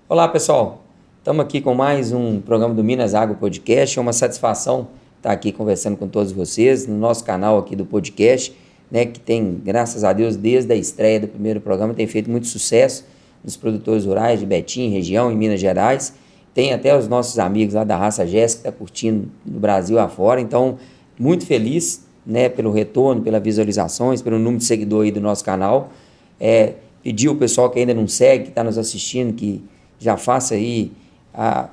Olá, pessoal. Estamos aqui com mais um programa do Minas Agro Podcast. É uma satisfação estar aqui conversando com todos vocês no nosso canal aqui do podcast, né, que tem, graças a Deus, desde a estreia do primeiro programa, tem feito muito sucesso nos produtores rurais de Betim, região, em Minas Gerais. Tem até os nossos amigos lá da Raça Jéssica que está curtindo no Brasil afora. Então, muito feliz, né, pelo retorno, pelas visualizações, pelo número de seguidores aí do nosso canal. Pedir o pessoal que ainda não segue, que está nos assistindo, que já faça aí a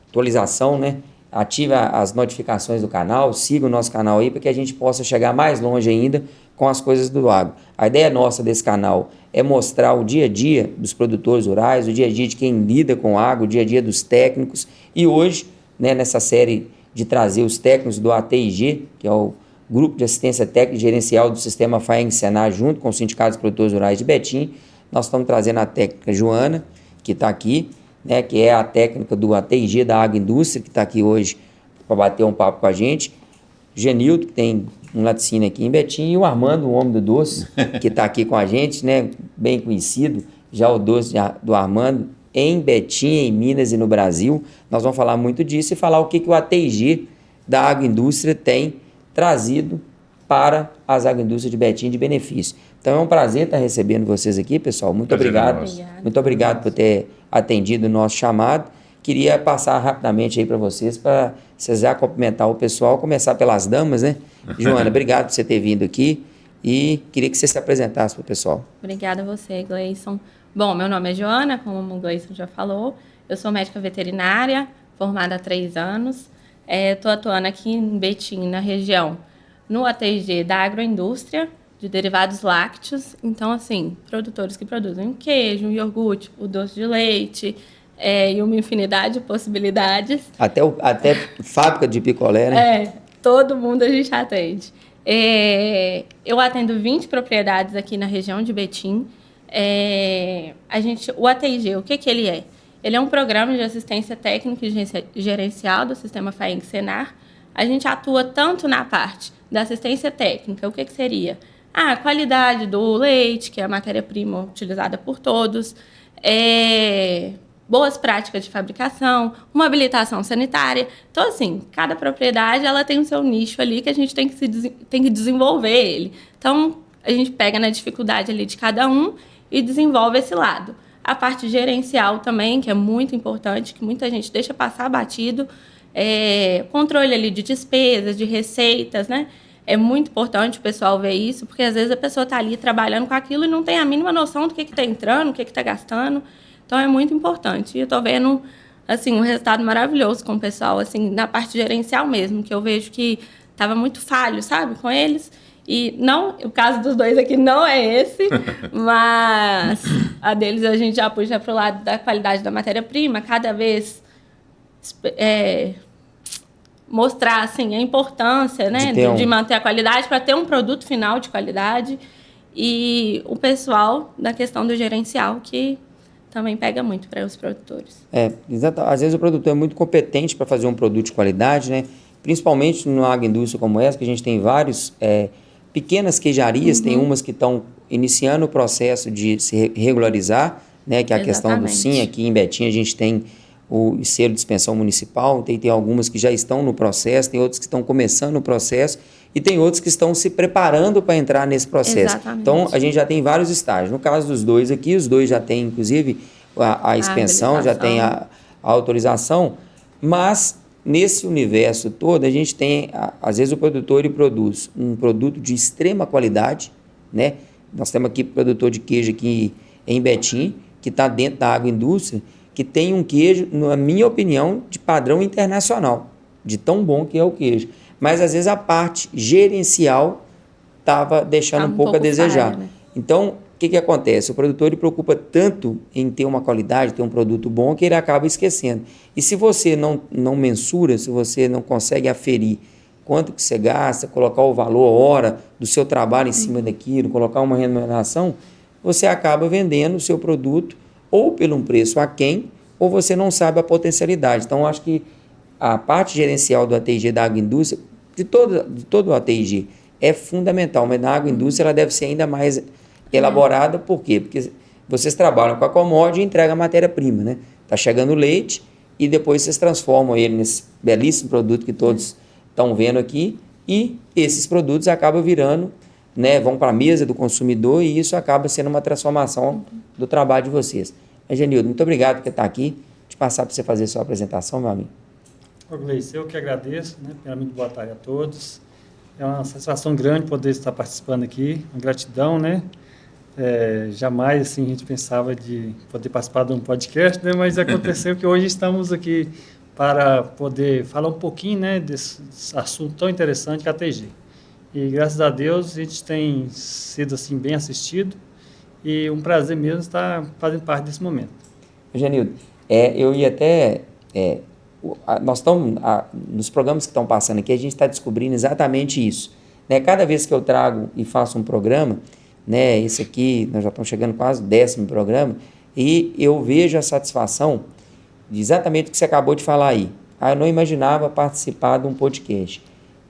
atualização, né? Ative as notificações do canal, siga o nosso canal aí para que a gente possa chegar mais longe ainda com as coisas do agro. A ideia nossa desse canal é mostrar o dia a dia dos produtores rurais, o dia a dia de quem lida com o agro, o dia a dia dos técnicos. E hoje, né, nessa série de trazer os técnicos do ATIG, que é o Grupo de Assistência Técnica e Gerencial do Sistema FAENG-SENAR, junto com o Sindicato dos Produtores Rurais de Betim, nós estamos trazendo a técnica Joana, que está aqui, né, que é a técnica do ATIG da Agroindústria, que está aqui hoje para bater um papo com a gente. Genildo, que tem um laticínio aqui em Betim, e o Armando, o homem do doce, que está aqui com a gente, né, bem conhecido, já o doce do Armando, em Betim, em Minas e no Brasil. Nós vamos falar muito disso e falar o que o ATIG da Agroindústria tem trazido para as agroindústrias de Betim de benefício. Então é um prazer estar recebendo vocês aqui, pessoal. Muito obrigado. Muito obrigado por ter atendido o nosso chamado. Queria passar rapidamente aí para vocês já cumprimentar o pessoal, começar pelas damas, né? Joana, obrigado por você ter vindo aqui e queria que você se apresentasse para o pessoal. Obrigada a você, Gleison. Bom, meu nome é Joana, como o Gleison já falou. Eu sou médica veterinária, formada há 3 anos. Estou atuando aqui em Betim, na região, no ATIG da agroindústria, de derivados lácteos. Então, assim, produtores que produzem um queijo, um iogurte, o doce de leite, e uma infinidade de possibilidades. Até fábrica de picolé, né? Todo mundo a gente atende. Eu atendo 20 propriedades aqui na região de Betim. O ATIG, o que ele é? Ele é um programa de assistência técnica e gerencial do sistema FAENG-SENAR. A gente atua tanto na parte da assistência técnica, o que seria? A qualidade do leite, que é a matéria-prima utilizada por todos, boas práticas de fabricação, uma habilitação sanitária. Então, assim, cada propriedade ela tem o seu nicho ali que a gente tem que desenvolver ele. Então, a gente pega na dificuldade ali de cada um e desenvolve esse lado. A parte gerencial também, que é muito importante, que muita gente deixa passar batido. Controle ali de despesas, de receitas, né? É muito importante o pessoal ver isso, porque às vezes a pessoa está ali trabalhando com aquilo e não tem a mínima noção do que está entrando, o que está gastando. Então, é muito importante. E eu estou vendo, assim, um resultado maravilhoso com o pessoal, assim, na parte gerencial mesmo, que eu vejo que estava muito falho, sabe, com eles. E não, o caso dos dois aqui não é esse, mas a deles a gente já puxa para o lado da qualidade da matéria-prima, cada vez mostrar assim, a importância, né, de manter a qualidade para ter um produto final de qualidade. E o pessoal da questão do gerencial, que também pega muito para os produtores. Exato. Às vezes o produtor é muito competente para fazer um produto de qualidade, né? Principalmente numa agroindústria como essa, que a gente tem vários pequenas queijarias, tem umas que estão iniciando o processo de se regularizar, né? Que é a questão do SIM. Aqui em Betim a gente tem o selo de dispensão municipal, tem algumas que já estão no processo, tem outras que estão começando o processo e tem outros que estão se preparando para entrar nesse processo. Exatamente. Então, a gente já tem vários estágios. No caso dos dois aqui, os dois já têm, inclusive, a expensão, já tem a autorização, mas nesse universo todo, a gente tem, às vezes, o produtor produz um produto de extrema qualidade, né? Nós temos aqui produtor de queijo aqui em Betim, que está dentro da agroindústria, que tem um queijo, na minha opinião, de padrão internacional, de tão bom que é o queijo. Mas, às vezes, a parte gerencial estava deixando um pouco a desejar. Falha, né? Então, o que acontece? O produtor ele preocupa tanto em ter uma qualidade, ter um produto bom, que ele acaba esquecendo. E se você não mensura, se você não consegue aferir quanto que você gasta, colocar o valor, a hora do seu trabalho em cima daquilo, colocar uma remuneração, você acaba vendendo o seu produto ou pelo um preço aquém, ou você não sabe a potencialidade. Então, acho que a parte gerencial do ATIG da agroindústria, de todo o ATIG, é fundamental, mas na agroindústria ela deve ser ainda mais elaborada. Por quê? Porque vocês trabalham com a commodity e entregam a matéria-prima, né? Tá chegando o leite e depois vocês transformam ele nesse belíssimo produto que todos estão vendo aqui, e esses produtos acabam virando, né, vão para a mesa do consumidor, e isso acaba sendo uma transformação do trabalho de vocês. Genildo, muito obrigado por estar aqui. Te passar para você fazer a sua apresentação, meu amigo. Gleice, eu que agradeço, né? Primeiramente, boa tarde a todos. É uma satisfação grande poder estar participando aqui, uma gratidão, né? Jamais assim, a gente pensava de poder participar de um podcast, né? Mas aconteceu que hoje estamos aqui para poder falar um pouquinho, né, desse assunto tão interessante que é a TG. E graças a Deus a gente tem sido assim, bem assistido, e um prazer mesmo estar fazendo parte desse momento. Genildo, eu ia até... nós estamos, nos programas que estão passando aqui, a gente está descobrindo exatamente isso. Né? Cada vez que eu trago e faço um programa, né, esse aqui, nós já estamos chegando quase o 10º programa, e eu vejo a satisfação de exatamente o que você acabou de falar aí. Eu não imaginava participar de um podcast.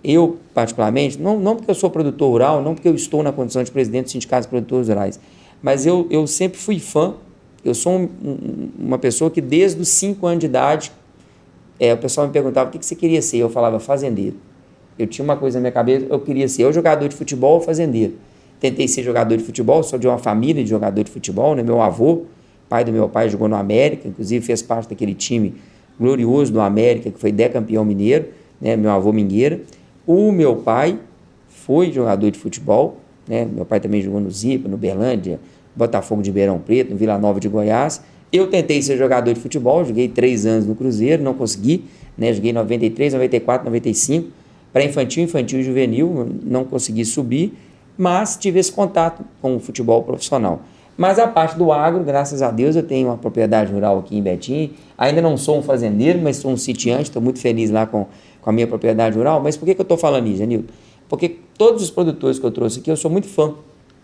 Eu, particularmente, não porque eu sou produtor rural, não porque eu estou na condição de presidente do Sindicato dos Produtores Rurais, mas eu sempre fui fã. Eu sou uma pessoa que desde os 5 anos de idade, o pessoal me perguntava o que você queria ser. Eu falava fazendeiro. Eu tinha uma coisa na minha cabeça, eu queria ser ou jogador de futebol ou fazendeiro. Tentei ser jogador de futebol, sou de uma família de jogador de futebol, né? Meu avô, pai do meu pai, jogou no América, inclusive fez parte daquele time glorioso do América, que foi decampeão mineiro, né? Meu avô Mingueira. O meu pai foi jogador de futebol, né? Meu pai também jogou no Zipa, no Berlândia, Botafogo de Ribeirão Preto, no Vila Nova de Goiás. Eu tentei ser jogador de futebol, joguei 3 anos no Cruzeiro, não consegui, né? Joguei 93, 94, 95, para infantil e juvenil, não consegui subir, mas tive esse contato com o futebol profissional. Mas a parte do agro, graças a Deus, eu tenho uma propriedade rural aqui em Betim. Ainda não sou um fazendeiro, mas sou um sitiante, estou muito feliz lá com a minha propriedade rural. Mas por que eu estou falando isso, Genildo? Porque todos os produtores que eu trouxe aqui, eu sou muito fã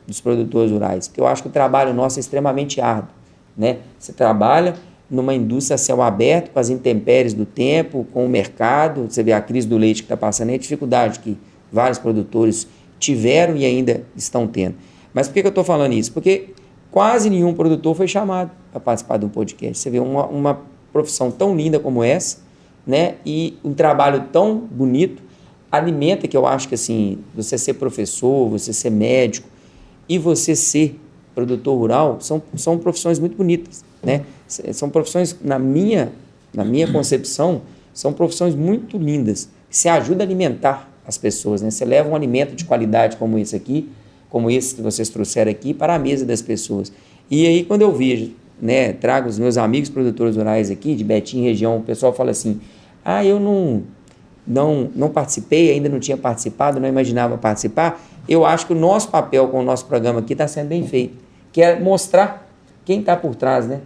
dos produtores rurais, porque eu acho que o trabalho nosso é extremamente árduo, né? Você trabalha numa indústria a céu aberto, com as intempéries do tempo, com o mercado. Você vê a crise do leite que está passando, é a dificuldade que vários produtores tiveram e ainda estão tendo. Mas por que eu estou falando isso? Porque quase nenhum produtor foi chamado para participar de um podcast. Você vê uma profissão tão linda como essa, né? E um trabalho tão bonito, alimenta, que eu acho que assim, você ser professor, você ser médico e você ser produtor rural, são profissões muito bonitas, né? São profissões, na minha concepção, são profissões muito lindas, que se ajudam a alimentar as pessoas, né? Você leva um alimento de qualidade como esse aqui, como esse que vocês trouxeram aqui, para a mesa das pessoas. E aí, quando eu vejo, né, trago os meus amigos produtores rurais aqui, de Betim região, o pessoal fala assim, eu não participei, ainda não tinha participado, não imaginava participar. Eu acho que o nosso papel com o nosso programa aqui está sendo bem feito, que é mostrar quem está por trás, né,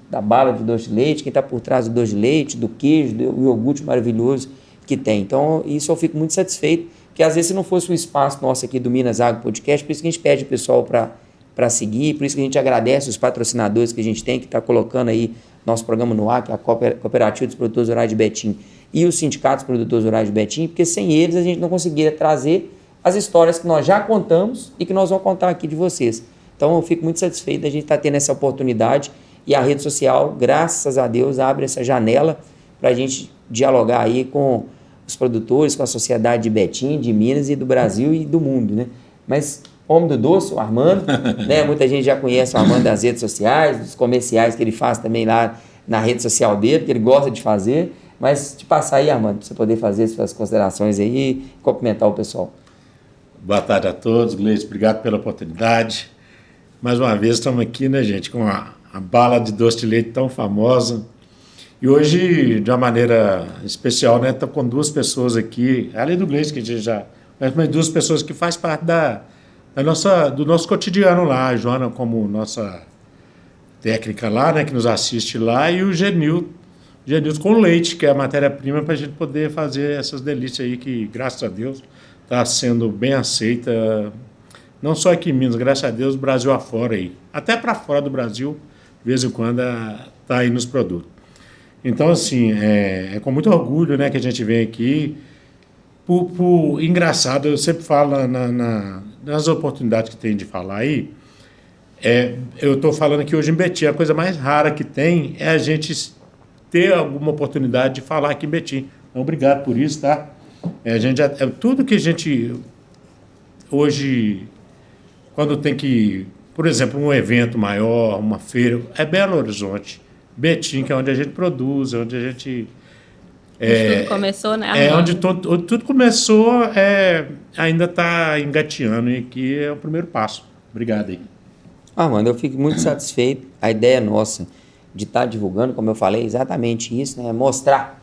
da bala de doce de leite, quem está por trás do doce de leite, do queijo, do iogurte maravilhoso que tem. Então, isso eu fico muito satisfeito, porque às vezes se não fosse o espaço nosso aqui do Minas Agro Podcast, por isso que a gente pede o pessoal para seguir, por isso que a gente agradece os patrocinadores que a gente tem, que está colocando aí nosso programa no ar, que é a Cooperativa dos Produtores Rurais de Betim e os Sindicatos Produtores Rurais de Betim, porque sem eles a gente não conseguiria trazer as histórias que nós já contamos e que nós vamos contar aqui de vocês. Então eu fico muito satisfeito da gente estar tendo essa oportunidade, e a rede social, graças a Deus, abre essa janela para a gente dialogar aí com os produtores, com a sociedade de Betim, de Minas e do Brasil e do mundo, né? Mas homem do doce, o Armando, né? Muita gente já conhece o Armando das redes sociais, dos comerciais que ele faz também lá na rede social dele, que ele gosta de fazer. Mas te passar aí, Armando, para você poder fazer suas considerações aí e cumprimentar o pessoal. Boa tarde a todos, Gleice, obrigado pela oportunidade. Mais uma vez estamos aqui, né, gente, com a bala de doce de leite tão famosa. E hoje, de uma maneira especial, né, estou com 2 pessoas aqui, além do Gleice, que a gente já... mas 2 pessoas que fazem parte do nosso cotidiano lá, a Joana como nossa técnica lá, né, que nos assiste lá, e o Genildo com leite, que é a matéria-prima para a gente poder fazer essas delícias aí, que, graças a Deus, está sendo bem aceita, não só aqui em Minas, graças a Deus, Brasil afora aí. Até para fora do Brasil, de vez em quando, está aí nos produtos. Então, assim, é com muito orgulho, né, que a gente vem aqui. Engraçado, eu sempre falo nas oportunidades que tem de falar aí, Eu estou falando aqui hoje em Betim, a coisa mais rara que tem é a gente ter alguma oportunidade de falar aqui em Betim. Então, obrigado por isso, tá? Tudo que a gente hoje, quando tem que, por exemplo, um evento maior, uma feira, é Belo Horizonte, Betim, que é onde a gente produz, onde a gente... Tudo começou, né? Onde tudo começou, ainda está engateando, e aqui é o primeiro passo. Obrigado aí. Armando, eu fico muito satisfeito. A ideia nossa de estar divulgando, como eu falei, é exatamente isso, né? Mostrar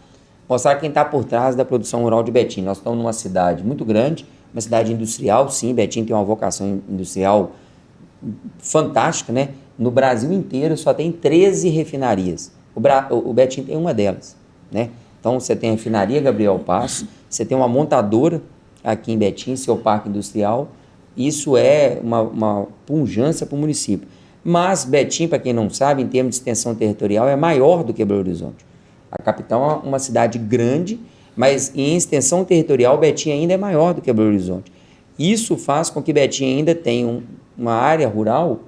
quem está por trás da produção rural de Betim. Nós estamos numa cidade muito grande, uma cidade industrial, sim, Betim tem uma vocação industrial fantástica, né? No Brasil inteiro só tem 13 refinarias. O Betim tem uma delas, né? Então você tem a refinaria Gabriel Passo, você tem uma montadora aqui em Betim, seu parque industrial. Isso é uma pujança para o município. Mas Betim, para quem não sabe, em termos de extensão territorial, é maior do que Belo Horizonte. A capital é uma cidade grande, mas em extensão territorial, Betim ainda é maior do que Belo Horizonte. Isso faz com que Betim ainda tenha uma área rural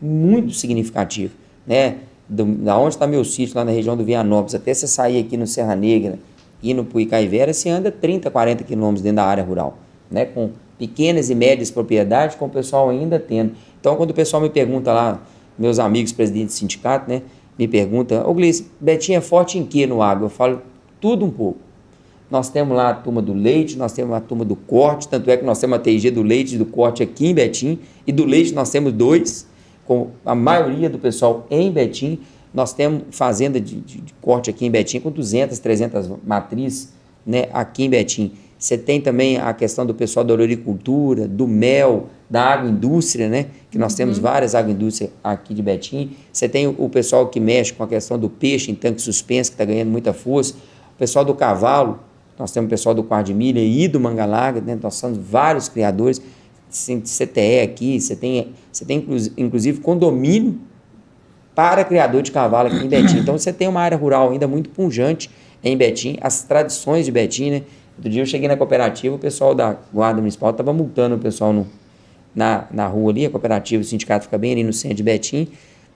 muito significativa, né? Da onde está meu sítio, lá na região do Vianópolis, até você sair aqui no Serra Negra e no Puicaivera, você anda 30, 40 quilômetros dentro da área rural, né? Com pequenas e médias propriedades, com o pessoal ainda tendo. Então, quando o pessoal me pergunta lá, meus amigos presidentes de sindicato, né, me perguntam, ô Gleice, Betim é forte em quê no agro? Eu falo, tudo um pouco. Nós temos lá a turma do leite, nós temos a turma do corte, tanto é que nós temos a TIG do leite e do corte aqui em Betim, e do leite nós temos 2, com a maioria do pessoal em Betim. Nós temos fazenda de corte aqui em Betim com 200, 300 matrizes, né, aqui em Betim. Você tem também a questão do pessoal da olericultura, do mel, da agroindústria, né? Que nós temos várias agroindústrias aqui de Betim. Você tem o pessoal que mexe com a questão do peixe em tanque suspenso, que está ganhando muita força. O pessoal do cavalo, nós temos o pessoal do quarto de milha e do manga-larga, né? Nós temos vários criadores, CTE aqui, você tem inclusive condomínio para criador de cavalo aqui em Betim. Então você tem uma área rural ainda muito pujante em Betim, as tradições de Betim, né? Outro dia eu cheguei na cooperativa, o pessoal da Guarda Municipal estava multando o pessoal na rua ali, a cooperativa, o sindicato fica bem ali no centro de Betim,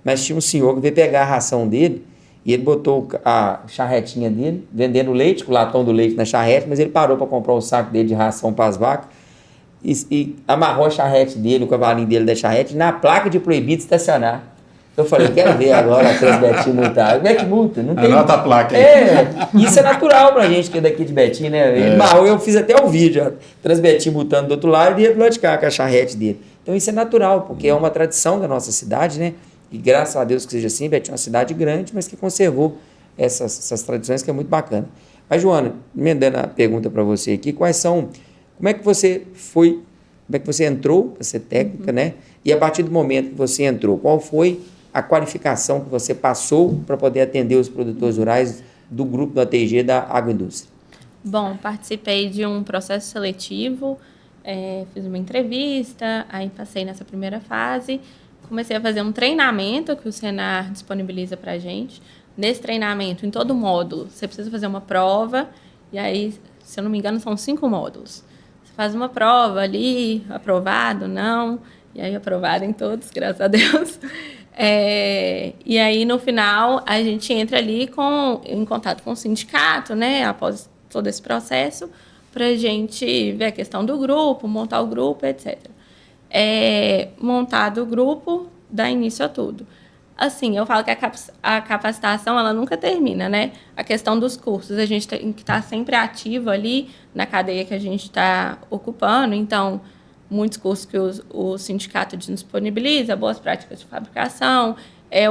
mas tinha um senhor que veio pegar a ração dele e ele botou a charretinha dele, vendendo leite, com o latão do leite na charrete, mas ele parou para comprar o saco dele de ração para as vacas e amarrou a charrete dele, o cavalinho dele da charrete, na placa de proibido estacionar. Eu falei, quero ver agora a Transbetim multar. Como é que multa? Não tem... Anota a placa aí. Isso é natural pra gente que é daqui de Betim, né? Eu fiz até o vídeo, ó, Transbetim multando do outro lado e ele do lado de cá com a charrete dele. Então isso é natural, porque é uma tradição da nossa cidade, né? E graças a Deus que seja assim, Betim é uma cidade grande, mas que conservou essas tradições, que é muito bacana. Mas, Joana, emendando a pergunta para você aqui, como é que você entrou para ser técnica, né? E a partir do momento que você entrou, qual foi a qualificação que você passou para poder atender os produtores rurais do grupo da ATG da agroindústria? Bom, participei de um processo seletivo, fiz uma entrevista, aí passei nessa primeira fase, comecei a fazer um treinamento que o Senar disponibiliza para a gente. Nesse treinamento, em todo módulo, você precisa fazer uma prova, e aí, se eu não me engano, são 5 módulos. Você faz uma prova ali, aprovado, não, e aí aprovado em todos, graças a Deus. E aí, no final, a gente entra ali em contato com o sindicato, né, após todo esse processo, para a gente ver a questão do grupo, montar o grupo, etc. Montado o grupo, dá início a tudo. Assim, eu falo que a capacitação, ela nunca termina, né? A questão dos cursos, a gente tem que estar sempre ativo ali na cadeia que a gente está ocupando. Então, muitos cursos que o sindicato disponibiliza, boas práticas de fabricação,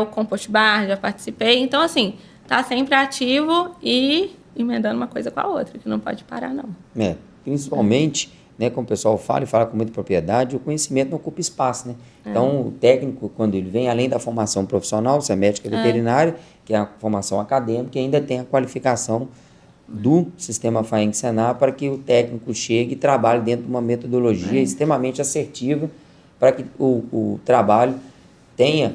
o compost bar, já participei. Então, assim, tá sempre ativo e emendando uma coisa com a outra, que não pode parar, não. Principalmente, né, como o pessoal fala com muita propriedade, o conhecimento não ocupa espaço, né? Então, o técnico, quando ele vem, além da formação profissional, se é médica veterinária, que é a formação acadêmica, ainda tem a qualificação do sistema FAENG-SENAR para que o técnico chegue e trabalhe dentro de uma metodologia extremamente assertiva para que o trabalho tenha,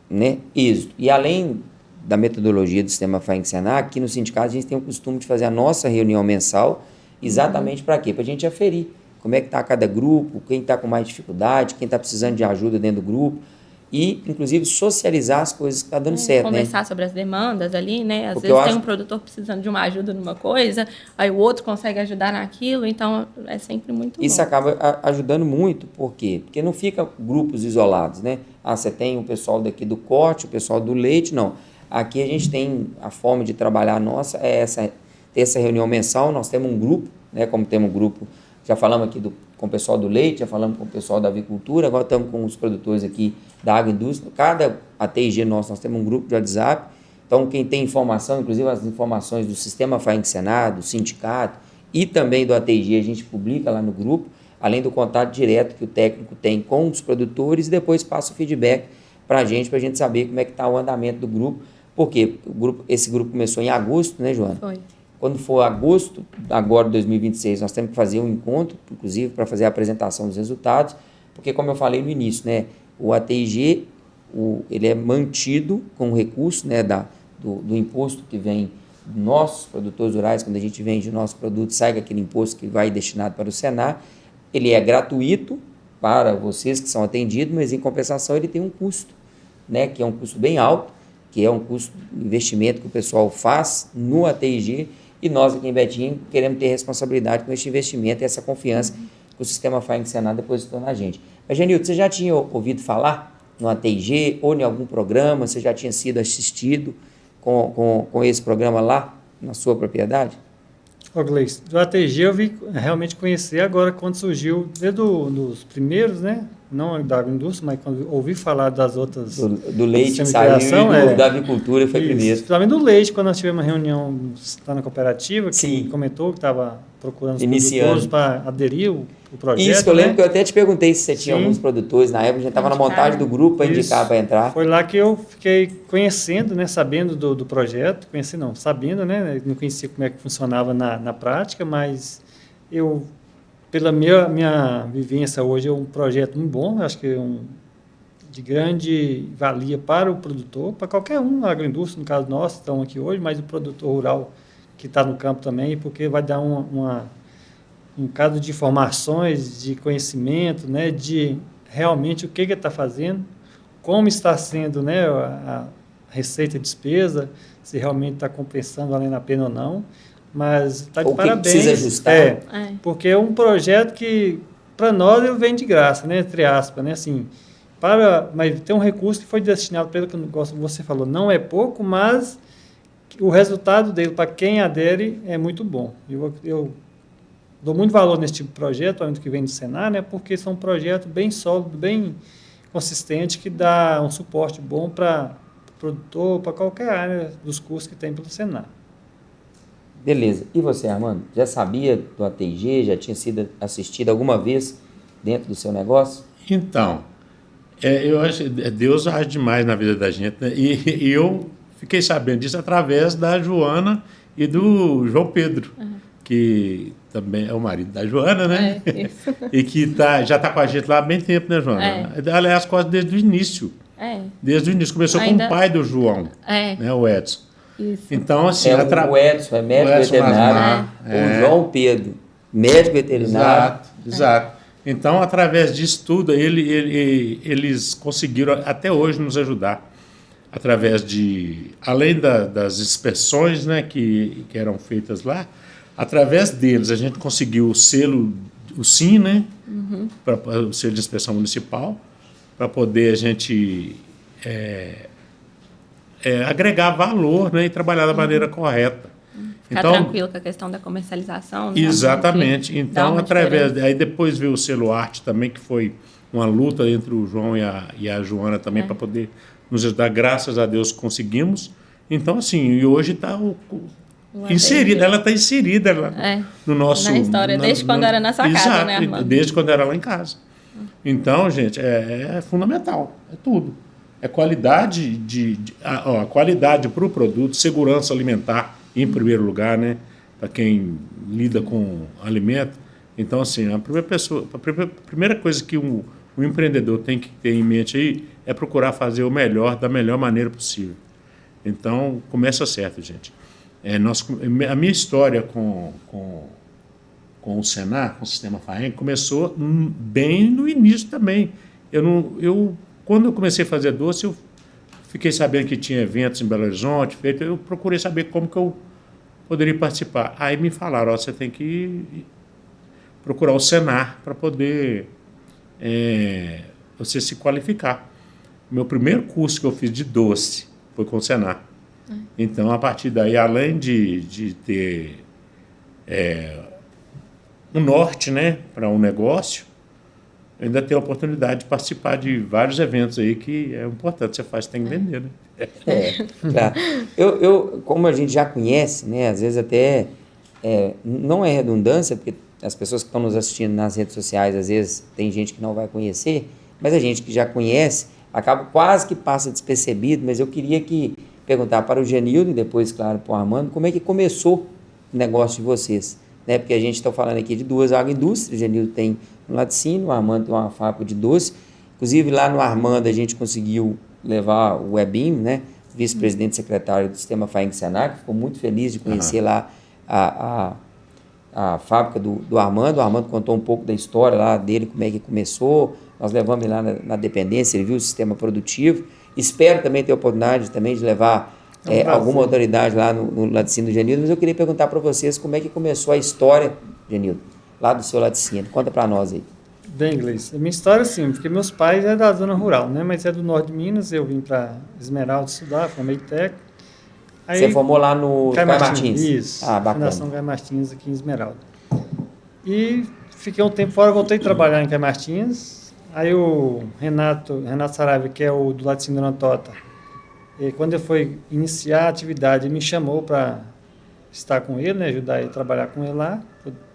né, êxito. E além da metodologia do sistema FAENG-SENAR, aqui no sindicato a gente tem o costume de fazer a nossa reunião mensal exatamente para quê? Para a gente aferir como é que está cada grupo, quem está com mais dificuldade, quem está precisando de ajuda dentro do grupo. e, inclusive, socializar as coisas que estão dando certo, Conversar né? sobre as demandas ali, né? Às Porque vezes eu tem acho- um produtor precisando de uma ajuda numa coisa, aí o outro consegue ajudar naquilo, então é sempre muito Isso bom. acaba ajudando muito, por quê? Porque não fica grupos isolados, né? Ah, você tem o pessoal daqui do corte, o pessoal do leite, não. Aqui a gente tem a forma de trabalhar nossa, ter essa reunião mensal, nós temos um grupo, né? Como temos um grupo, já falamos aqui com o pessoal do leite, já falamos com o pessoal da avicultura, agora estamos com os produtores aqui da agroindústria. Cada ATG nosso, nós temos um grupo de WhatsApp, então quem tem informação, inclusive as informações do Sistema FAENG Senado, do sindicato, e também do ATG, a gente publica lá no grupo, além do contato direto que o técnico tem com os produtores e depois passa o feedback para a gente saber como é que está o andamento do grupo. Porque esse grupo começou em agosto, né, Joana? Foi. Quando for agosto, agora de 2026, nós temos que fazer um encontro, inclusive, para fazer a apresentação dos resultados, porque, como eu falei no início, né, o ATG ele é mantido com o recurso, né, do imposto que vem nossos produtores rurais, quando a gente vende o nosso produto, sai aquele imposto que vai destinado para o Senar, ele é gratuito para vocês que são atendidos, mas em compensação ele tem um custo, né, que é um custo bem alto, que é um custo de investimento que o pessoal faz no ATG, e nós aqui em Betim queremos ter responsabilidade com esse investimento e essa confiança que o Sistema FAENG Senado depositou na gente. Mas, Genildo, você já tinha ouvido falar no ATG ou em algum programa? Você já tinha sido assistido com esse programa lá na sua propriedade? Ô, Gleice, do ATG eu vi realmente conhecer agora quando surgiu, desde os primeiros, né? Não da agroindústria, mas quando ouvi falar das outras... Do leite que sistemas de saiu criação, e da avicultura foi Isso. primeiro. Principalmente do leite, quando nós tivemos uma reunião lá na cooperativa, que Sim. comentou que estava procurando os Iniciando. produtores para aderir o projeto. Isso, que eu né? lembro que eu até te perguntei se você tinha Sim. alguns produtores na época, a gente estava na Indicar. montagem do grupo para Isso. indicar para entrar. Foi lá que eu fiquei conhecendo, né, sabendo do projeto, sabendo, né, não conhecia como é que funcionava na prática, mas eu, pela minha vivência hoje, é um projeto muito bom, acho que é de grande valia para o produtor, para qualquer um, a agroindústria, no caso nosso, estão aqui hoje, mas o produtor rural que está no campo também, porque vai dar um caso de informações, de conhecimento, né, de realmente o que ele está fazendo, como está sendo, né, a receita e despesa, se realmente está compensando, valendo a pena ou não, mas está de Ou o que parabéns. precisa ajustar. Porque é um projeto que, para nós, ele vem de graça, né, entre aspas, né, assim, mas tem um recurso que foi destinado para ele, que você falou, não é pouco, mas o resultado dele, para quem adere, é muito bom. Eu dou muito valor nesse tipo de projeto, onde que vem do Senar, né, porque são projetos bem sólidos, bem consistentes, que dá um suporte bom para o produtor, para qualquer área dos cursos que tem pelo Senar. Beleza. E você, Armando? Já sabia do ATG? Já tinha sido assistido alguma vez dentro do seu negócio? Então, eu acho que Deus age demais na vida da gente, né? E eu fiquei sabendo disso através da Joana e do João Pedro, que também é o marido da Joana, né? Isso. E que já está com a gente lá há bem tempo, né, Joana? Aliás, quase desde o início. Desde o início. Começou com o pai do João, né, o Edson. Isso. Então, assim... O Edson é médico veterinário, o João Pedro, médico veterinário. Exato. Então, através disso tudo, eles conseguiram até hoje nos ajudar. Através além das inspeções, né, que eram feitas lá, através deles a gente conseguiu o selo, o SIM, né, o selo de inspeção municipal, para poder a gente agregar valor, né, e trabalhar da maneira correta. Ficar tranquilo com a questão da comercialização. Né? Exatamente. Então, aí depois veio o selo arte também, que foi uma luta entre o João e a Joana também para poder nos ajudar. Graças a Deus conseguimos. Então, assim, e hoje está inserida, ela está inserida no nosso... Na história, desde quando era na sua casa, né, Armando? Desde quando era lá em casa. Então, gente, é fundamental, é tudo. É qualidade a qualidade para o produto, segurança alimentar, em primeiro lugar, né? Para quem lida com alimento. Então, assim, a primeira coisa que um empreendedor tem que ter em mente aí é procurar fazer o melhor da melhor maneira possível. Então, começa certo, gente. A minha história com o Senar, com o Sistema FAENG, começou bem no início também. Eu Quando eu comecei a fazer doce, eu fiquei sabendo que tinha eventos em Belo Horizonte, eu procurei saber como que eu poderia participar. Aí me falaram, você tem que procurar o Senar para poder você se qualificar. O meu primeiro curso que eu fiz de doce foi com o Senar. Então, a partir daí, além de ter um norte, né, para um negócio, eu ainda tenho a oportunidade de participar de vários eventos aí que é importante, você tem que vender, né? Claro. Eu, como a gente já conhece, né, às vezes até não é redundância, porque as pessoas que estão nos assistindo nas redes sociais, às vezes tem gente que não vai conhecer, mas a gente que já conhece, acaba quase que passa despercebido, mas eu queria perguntar para o Genildo e depois, claro, para o Armando, como é que começou o negócio de vocês, né? Porque a gente está falando aqui de duas agroindústrias, o Genildo tem um laticínio, o Armando tem uma fábrica de doce, inclusive lá no Armando a gente conseguiu levar o Ebinho, né? Vice-presidente secretário do Sistema FAENG Senar, que ficou muito feliz de conhecer lá a fábrica do Armando. O Armando contou um pouco da história lá dele, como é que começou, nós levamos ele lá na dependência, ele viu o sistema produtivo. Espero também ter a oportunidade também de levar alguma autoridade lá no laticínio do Genildo, mas eu queria perguntar para vocês como é que começou a história, Genildo, lá do seu laticínio. Conta para nós aí. Bem, Gleice, a minha história assim, porque meus pais é da zona rural, né? Mas é do norte de Minas, eu vim para Esmeralda estudar, formei técnico. Aí, você formou lá no Caio Martins? Isso, bacana. Fundação Caio Martins aqui em Esmeralda. E fiquei um tempo fora, voltei a trabalhar em Caio Martins. Aí o Renato Saraiva, que é o do laticínio Dona Tota, quando eu fui iniciar a atividade, ele me chamou para estar com ele, né, ajudar ele a trabalhar com ele lá,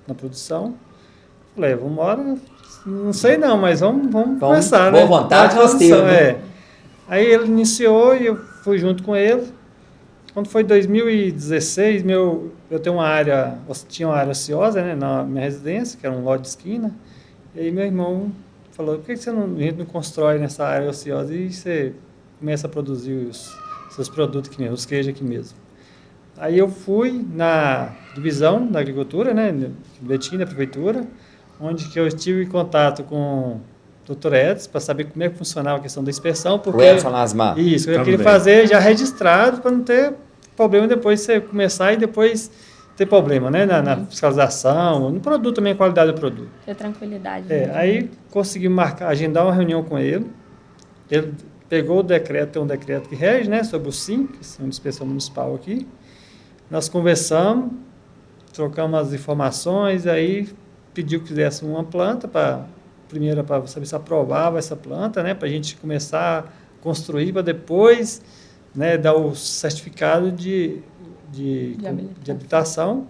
na produção. Falei, vamos embora, não sei não, mas vamos começar, boa né? Vontade nós temos, né? Aí ele iniciou e eu fui junto com ele. Quando foi 2016, eu tinha uma área ociosa, né, na minha residência, que era um lote de esquina, e aí meu irmão falou, por que a gente não constrói nessa área ociosa e você começa a produzir os seus produtos aqui mesmo, os queijos aqui mesmo. Aí eu fui na divisão da agricultura, né, Betim, da prefeitura, onde que eu estive em contato com o Dr. Edson para saber como é que funcionava a questão da inspeção. Porque, o Edson Lasmar. Isso, eu queria fazer já registrado para não ter problema depois você começar e depois ter problema, né, na fiscalização, no produto também, a qualidade do produto. Ter tranquilidade. Aí consegui agendar uma reunião com ele. Ele pegou o decreto, tem um decreto que rege, né, sobre o SIM, que é uma inspeção municipal aqui. Nós conversamos, trocamos as informações, aí pediu que fizesse uma planta primeiro para saber se aprovava essa planta, né, para a gente começar a construir, para depois, né, dar o certificado de habilitação.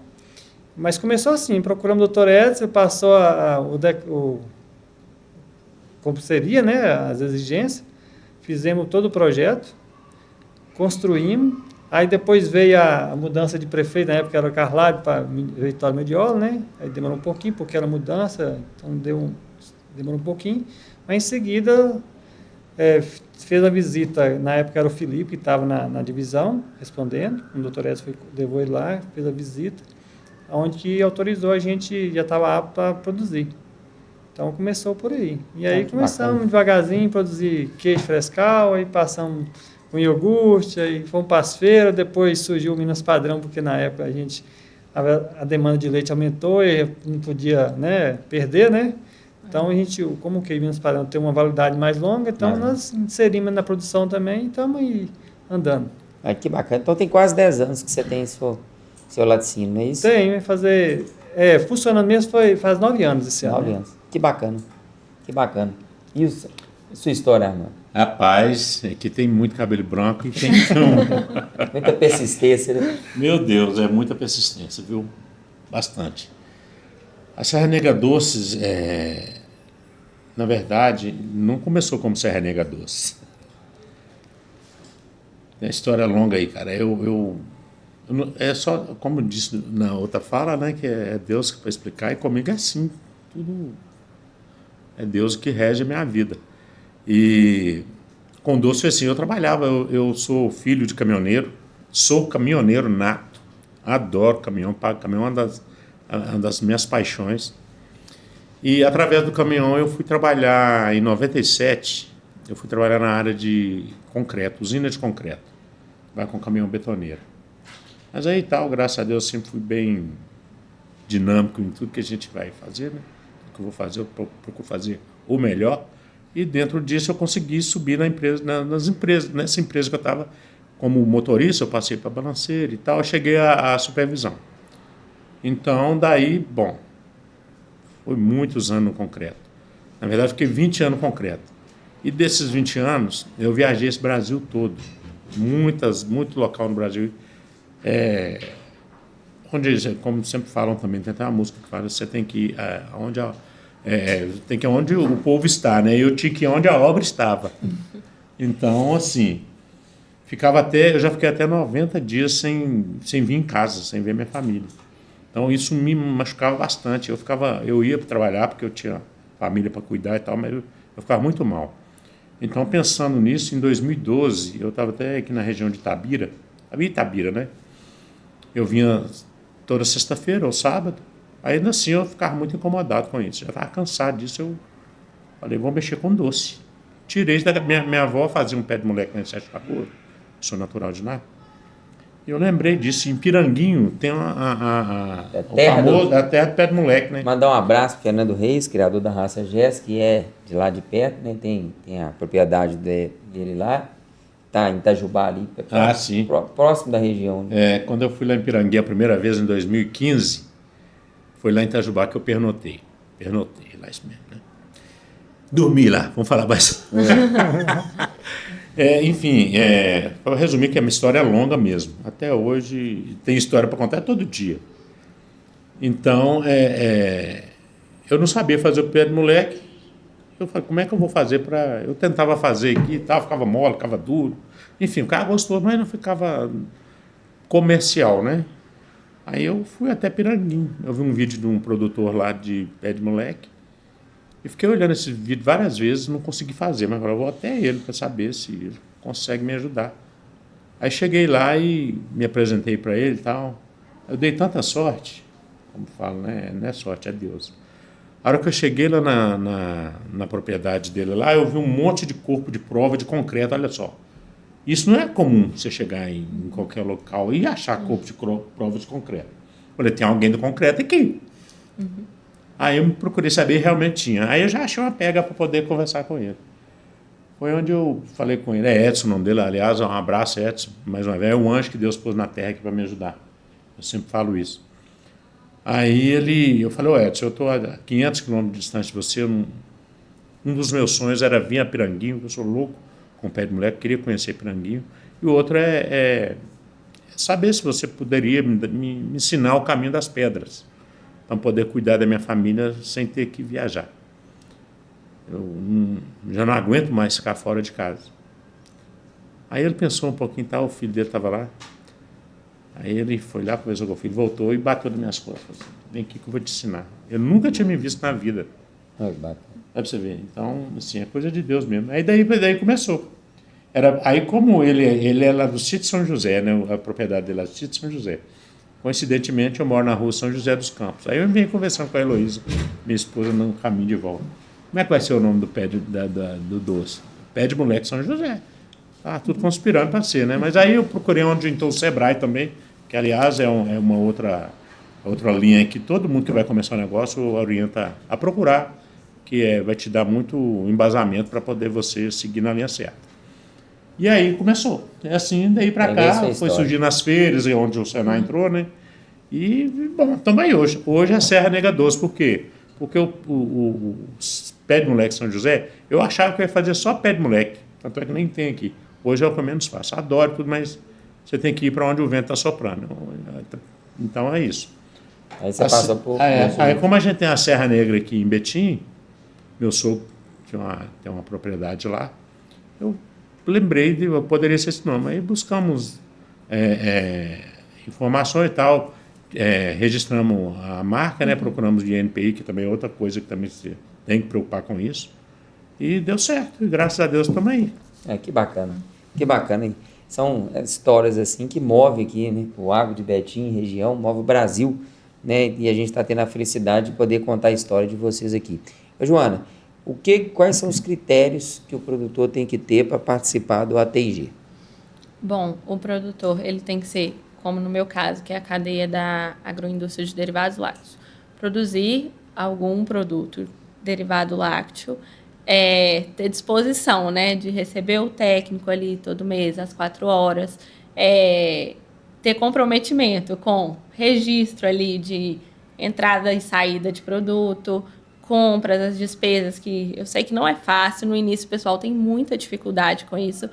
Mas começou assim, procuramos o Dr. Edson, passou como seria, né, as exigências, fizemos todo o projeto, construímos, aí depois veio a mudança de prefeito, na época era o Carlário para Vitório Mediolo, né, aí demorou um pouquinho, porque era mudança, então demorou um pouquinho, mas em seguida fez a visita, na época era o Felipe, que estava na divisão, respondendo, o doutor Edson levou ele lá, fez a visita, onde que autorizou a gente, já estava apto para produzir. Então começou por aí. E aí começamos devagarzinho a produzir queijo frescal, aí passamos com iogurte, aí fomos para as feiras, depois surgiu o Minas Padrão, porque na época a demanda de leite aumentou e não podia, né, perder, né? Então, a gente, como o queijo Minas Padrão tem uma validade mais longa, então nós inserimos na produção também e estamos aí andando. Que bacana. Então, tem quase 10 anos que você tem seu laticínio, não é isso? Tem, vai fazer... funcionando mesmo faz 9 anos esse ano. 9 anos. Que bacana. Que bacana. E a sua história, Armando? Rapaz, aqui tem muito cabelo branco e tem muita persistência, né? Meu Deus, é muita persistência, viu? Bastante. A Serra Negra Doces, na verdade, não começou como Serra Negra Doces. Tem uma história longa aí, cara. É só, como disse na outra fala, né, que é Deus que vai explicar, e comigo é assim. Tudo é Deus que rege a minha vida. E com doce assim, eu trabalhava, eu sou filho de caminhoneiro, sou caminhoneiro nato, adoro caminhão, caminhão é uma das minhas paixões. E através do caminhão eu fui trabalhar em 97, eu fui trabalhar na área de concreto, usina de concreto. Vai com caminhão betoneiro. Mas aí tal, graças a Deus, eu sempre fui bem dinâmico em tudo que a gente vai fazer, né? O que eu vou fazer, eu procuro fazer o melhor. E dentro disso eu consegui subir nas empresas. Nessa empresa que eu estava como motorista, eu passei para balanceiro e tal, eu cheguei à supervisão. Então, daí, bom, foi muitos anos no concreto. Na verdade, fiquei 20 anos no concreto. E desses 20 anos, eu viajei esse Brasil todo. Muito local no Brasil. Onde, como sempre falam também, tem até uma música que fala, você tem que ir onde o povo está, né? Eu tinha que ir onde a obra estava. Então, assim, eu já fiquei até 90 dias sem vir em casa, sem ver minha família. Então, isso me machucava bastante. Eu ia para trabalhar porque eu tinha família para cuidar e tal, mas eu ficava muito mal. Então, pensando nisso, em 2012, eu estava até aqui na região de Itabira, né? Eu vinha toda sexta-feira ou sábado, ainda assim eu ficava muito incomodado com isso, já estava cansado disso, eu falei, vou mexer com doce. Tirei minha avó fazia um pé de moleque na Sete Lagoas, sou natural de lá. Eu lembrei disso, em Piranguinho tem a terra do pé de moleque, né? Mandar um abraço para Fernando Reis, criador da raça Jess, que é de lá de perto, né? Tem a propriedade dele lá, tá em Itajubá ali, sim. Próximo da região. Né? Quando eu fui lá em Piranguinho a primeira vez, em 2015, foi lá em Itajubá que eu pernotei lá isso mesmo, né? Dormi lá, vamos falar mais. Enfim, para resumir que a minha história é longa mesmo. Até hoje tem história para contar todo dia. Então, eu não sabia fazer o pé de moleque. Eu falei, como é que eu vou fazer para... Eu tentava fazer aqui e tal, ficava mole, ficava duro. Enfim, ficava gostoso, mas não ficava comercial, né? Aí eu fui até Piranguinho. Eu vi um vídeo de um produtor lá de pé de moleque. E fiquei olhando esse vídeo várias vezes, não consegui fazer, mas eu vou até ele para saber se ele consegue me ajudar. Aí cheguei lá e me apresentei para ele e tal. Eu dei tanta sorte, como falo, né? Não é sorte, é Deus. A hora que eu cheguei lá na propriedade dele lá, eu vi um monte de corpo de prova de concreto, olha só. Isso não é comum você chegar em qualquer local e achar corpo de prova de concreto. Eu falei, tem alguém do concreto aqui. Uhum. Aí eu procurei saber e realmente tinha. Aí eu já achei uma pega para poder conversar com ele. Foi onde eu falei com ele. É Edson o nome dele, aliás, um abraço, Edson. Mais uma vez, é um anjo que Deus pôs na terra aqui para me ajudar. Eu sempre falo isso. Aí eu falei, Edson, eu estou a 500 quilômetros de distância de você. Um dos meus sonhos era vir a Piranguinho, eu sou louco com o pé de moleque, queria conhecer Piranguinho. E o outro é saber se você poderia me ensinar o caminho das pedras, para poder cuidar da minha família sem ter que viajar. Eu já não aguento mais ficar fora de casa. Aí ele pensou um pouquinho, o filho dele estava lá. Aí ele foi lá, conversou com o filho, voltou e bateu nas minhas costas. Assim, vem aqui que eu vou te ensinar. Eu nunca tinha me visto na vida. Dá para você ver. Então, assim, é coisa de Deus mesmo. Aí daí começou. Aí como ele é lá do sítio São José, né? A propriedade dele é do sítio São José. Coincidentemente, eu moro na rua São José dos Campos. Aí eu vim conversando com a Heloísa, minha esposa, no caminho de volta. Como é que vai ser o nome do pé do doce? Pé de moleque São José. Tudo conspirando para ser, né? Mas aí eu procurei onde então o Sebrae também, que aliás é uma outra linha que todo mundo que vai começar um negócio orienta a procurar, que vai te dar muito embasamento para poder você seguir na linha certa. E aí começou. É assim, daí para cá, foi surgindo as feiras, onde o Senai entrou, né? E, bom, estamos aí hoje. Hoje é Serra Negra Doce. Por quê? Porque o pé de moleque São José, eu achava que eu ia fazer só pé de moleque. Tanto é que nem tem aqui. Hoje é o que eu menos faço. Adoro tudo, mas você tem que ir para onde o vento está soprando. Então é isso. Aí você passa por... Aí como a gente tem a Serra Negra aqui em Betim, meu sogro tem uma propriedade lá, eu lembrei de eu poderia ser esse nome. Aí buscamos informações e tal, registramos a marca, né? Procuramos de INPI, que também é outra coisa que também você tem que preocupar com isso. E deu certo, e graças a Deus estamos aí. Que bacana, hein? São histórias assim que movem aqui, né? O Agro de Betim, região, move o Brasil, né? E a gente está tendo a felicidade de poder contar a história de vocês aqui. Joana, Quais são os critérios que o produtor tem que ter para participar do ATIG? Bom, o produtor ele tem que ser, como no meu caso, que é a cadeia da agroindústria de derivados lácteos, produzir algum produto derivado lácteo, ter disposição, né, de receber o técnico ali todo mês, às 4 horas, ter comprometimento com registro ali de entrada e saída de produto, compras, as despesas, que eu sei que não é fácil. No início, o pessoal tem muita dificuldade com isso.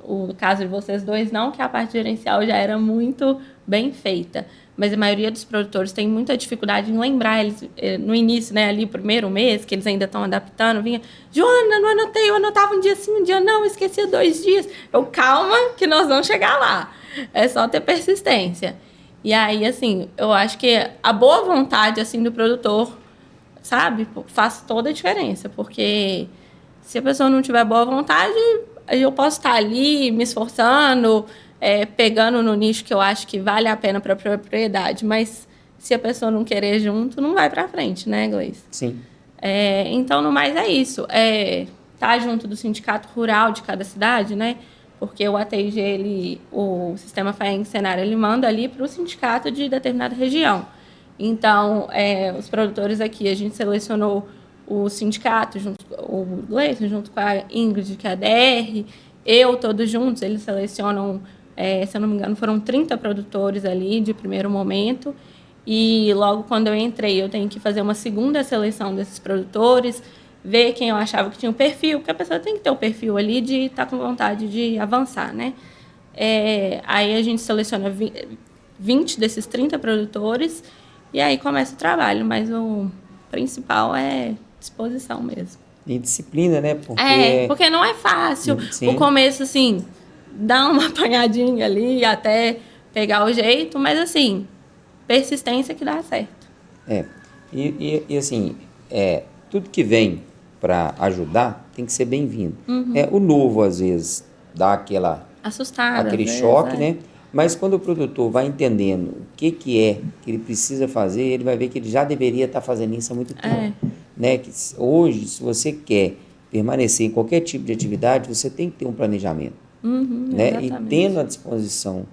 O caso de vocês dois, não, que a parte gerencial já era muito bem feita. Mas a maioria dos produtores tem muita dificuldade em lembrar. Eles, no início, né, ali, primeiro mês, que eles ainda estão adaptando, vinha, Joana, não anotei, eu anotava um dia sim, um dia não, esqueci 2 dias. Calma, que nós vamos chegar lá. É só ter persistência. E aí, assim, eu acho que a boa vontade, assim, do produtor, sabe, faz toda a diferença. Porque se a pessoa não tiver boa vontade, eu posso estar ali me esforçando, pegando no nicho que eu acho que vale a pena para a propriedade, mas se a pessoa não querer junto, não vai para frente, né, Gleice? Sim. Então, no mais, é isso. Tá junto do sindicato rural de cada cidade, né? Porque o ATIG, o Sistema FAENG Senar, ele manda ali para o sindicato de determinada região. Então, os produtores aqui, a gente selecionou o sindicato, o Gleison, junto com a Ingrid, que é a DR, todos juntos, eles selecionam, se eu não me engano, foram 30 produtores ali de primeiro momento, e logo quando eu entrei, eu tenho que fazer uma segunda seleção desses produtores, ver quem eu achava que tinha um perfil, porque a pessoa tem que ter o perfil ali de estar com vontade de avançar, né? Aí a gente seleciona 20 desses 30 produtores, e aí começa o trabalho, mas o principal é disposição mesmo. E disciplina, né? Porque não é fácil. Sim. O começo, assim, dá uma apanhadinha ali até pegar o jeito, mas, assim, persistência que dá certo. E assim, tudo que vem para ajudar tem que ser bem-vindo. O novo, às vezes, dá aquele choque, né? Mas quando o produtor vai entendendo o que ele precisa fazer, ele vai ver que ele já deveria estar fazendo isso há muito tempo. Né? Que hoje, se você quer permanecer em qualquer tipo de atividade, você tem que ter um planejamento. Né? E tendo a disposição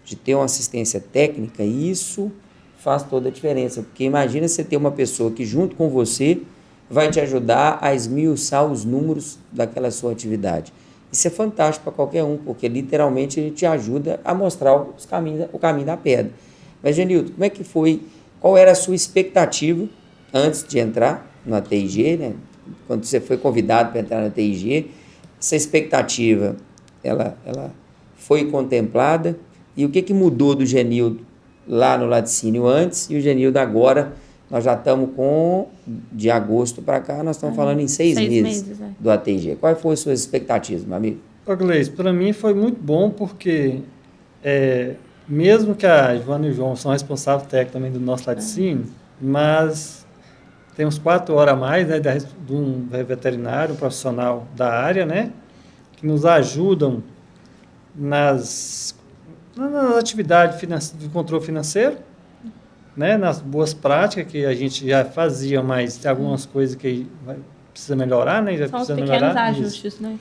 de ter uma assistência técnica, isso faz toda a diferença. Porque imagina você ter uma pessoa que, junto com você, vai te ajudar a esmiuçar os números daquela sua atividade. Isso é fantástico para qualquer um, porque literalmente ele te ajuda a mostrar o caminho da pedra. Mas, Genilton, como é que foi? Qual era a sua expectativa antes de entrar no ATIG, né? Quando você foi convidado para entrar no ATIG, essa expectativa, ela foi contemplada? E o que mudou do Genilton lá no laticínio antes e o Genilton agora? Nós já estamos de agosto para cá, nós estamos falando em 6 meses do ATIG. Quais foram as suas expectativas, meu amigo? Gleice, para mim foi muito bom, porque mesmo que a Joana e o João são responsáveis técnicos também do nosso laticínio, mas temos 4 horas a mais, né, de um veterinário, um profissional da área, né, que nos ajudam nas atividades de controle financeiro, né, nas boas práticas que a gente já fazia, mas tem algumas coisas que precisa melhorar, né? Já são os precisa pequenos melhorar ajustes, né?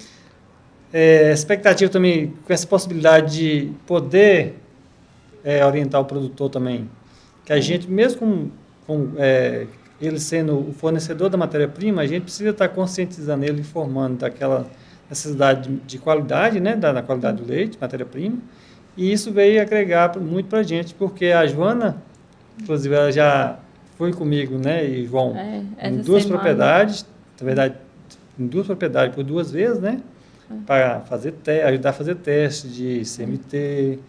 Expectativa também, com essa possibilidade de poder orientar o produtor também, que a gente, mesmo com ele sendo o fornecedor da matéria-prima, a gente precisa estar conscientizando ele, informando daquela necessidade de qualidade, né, da qualidade do leite, matéria-prima, e isso veio agregar muito para a gente, porque a Joana, inclusive, ela já foi comigo, né, e João, em 2 propriedades, na verdade, em 2 propriedades por 2 vezes, né, para ajudar a fazer teste de CMT,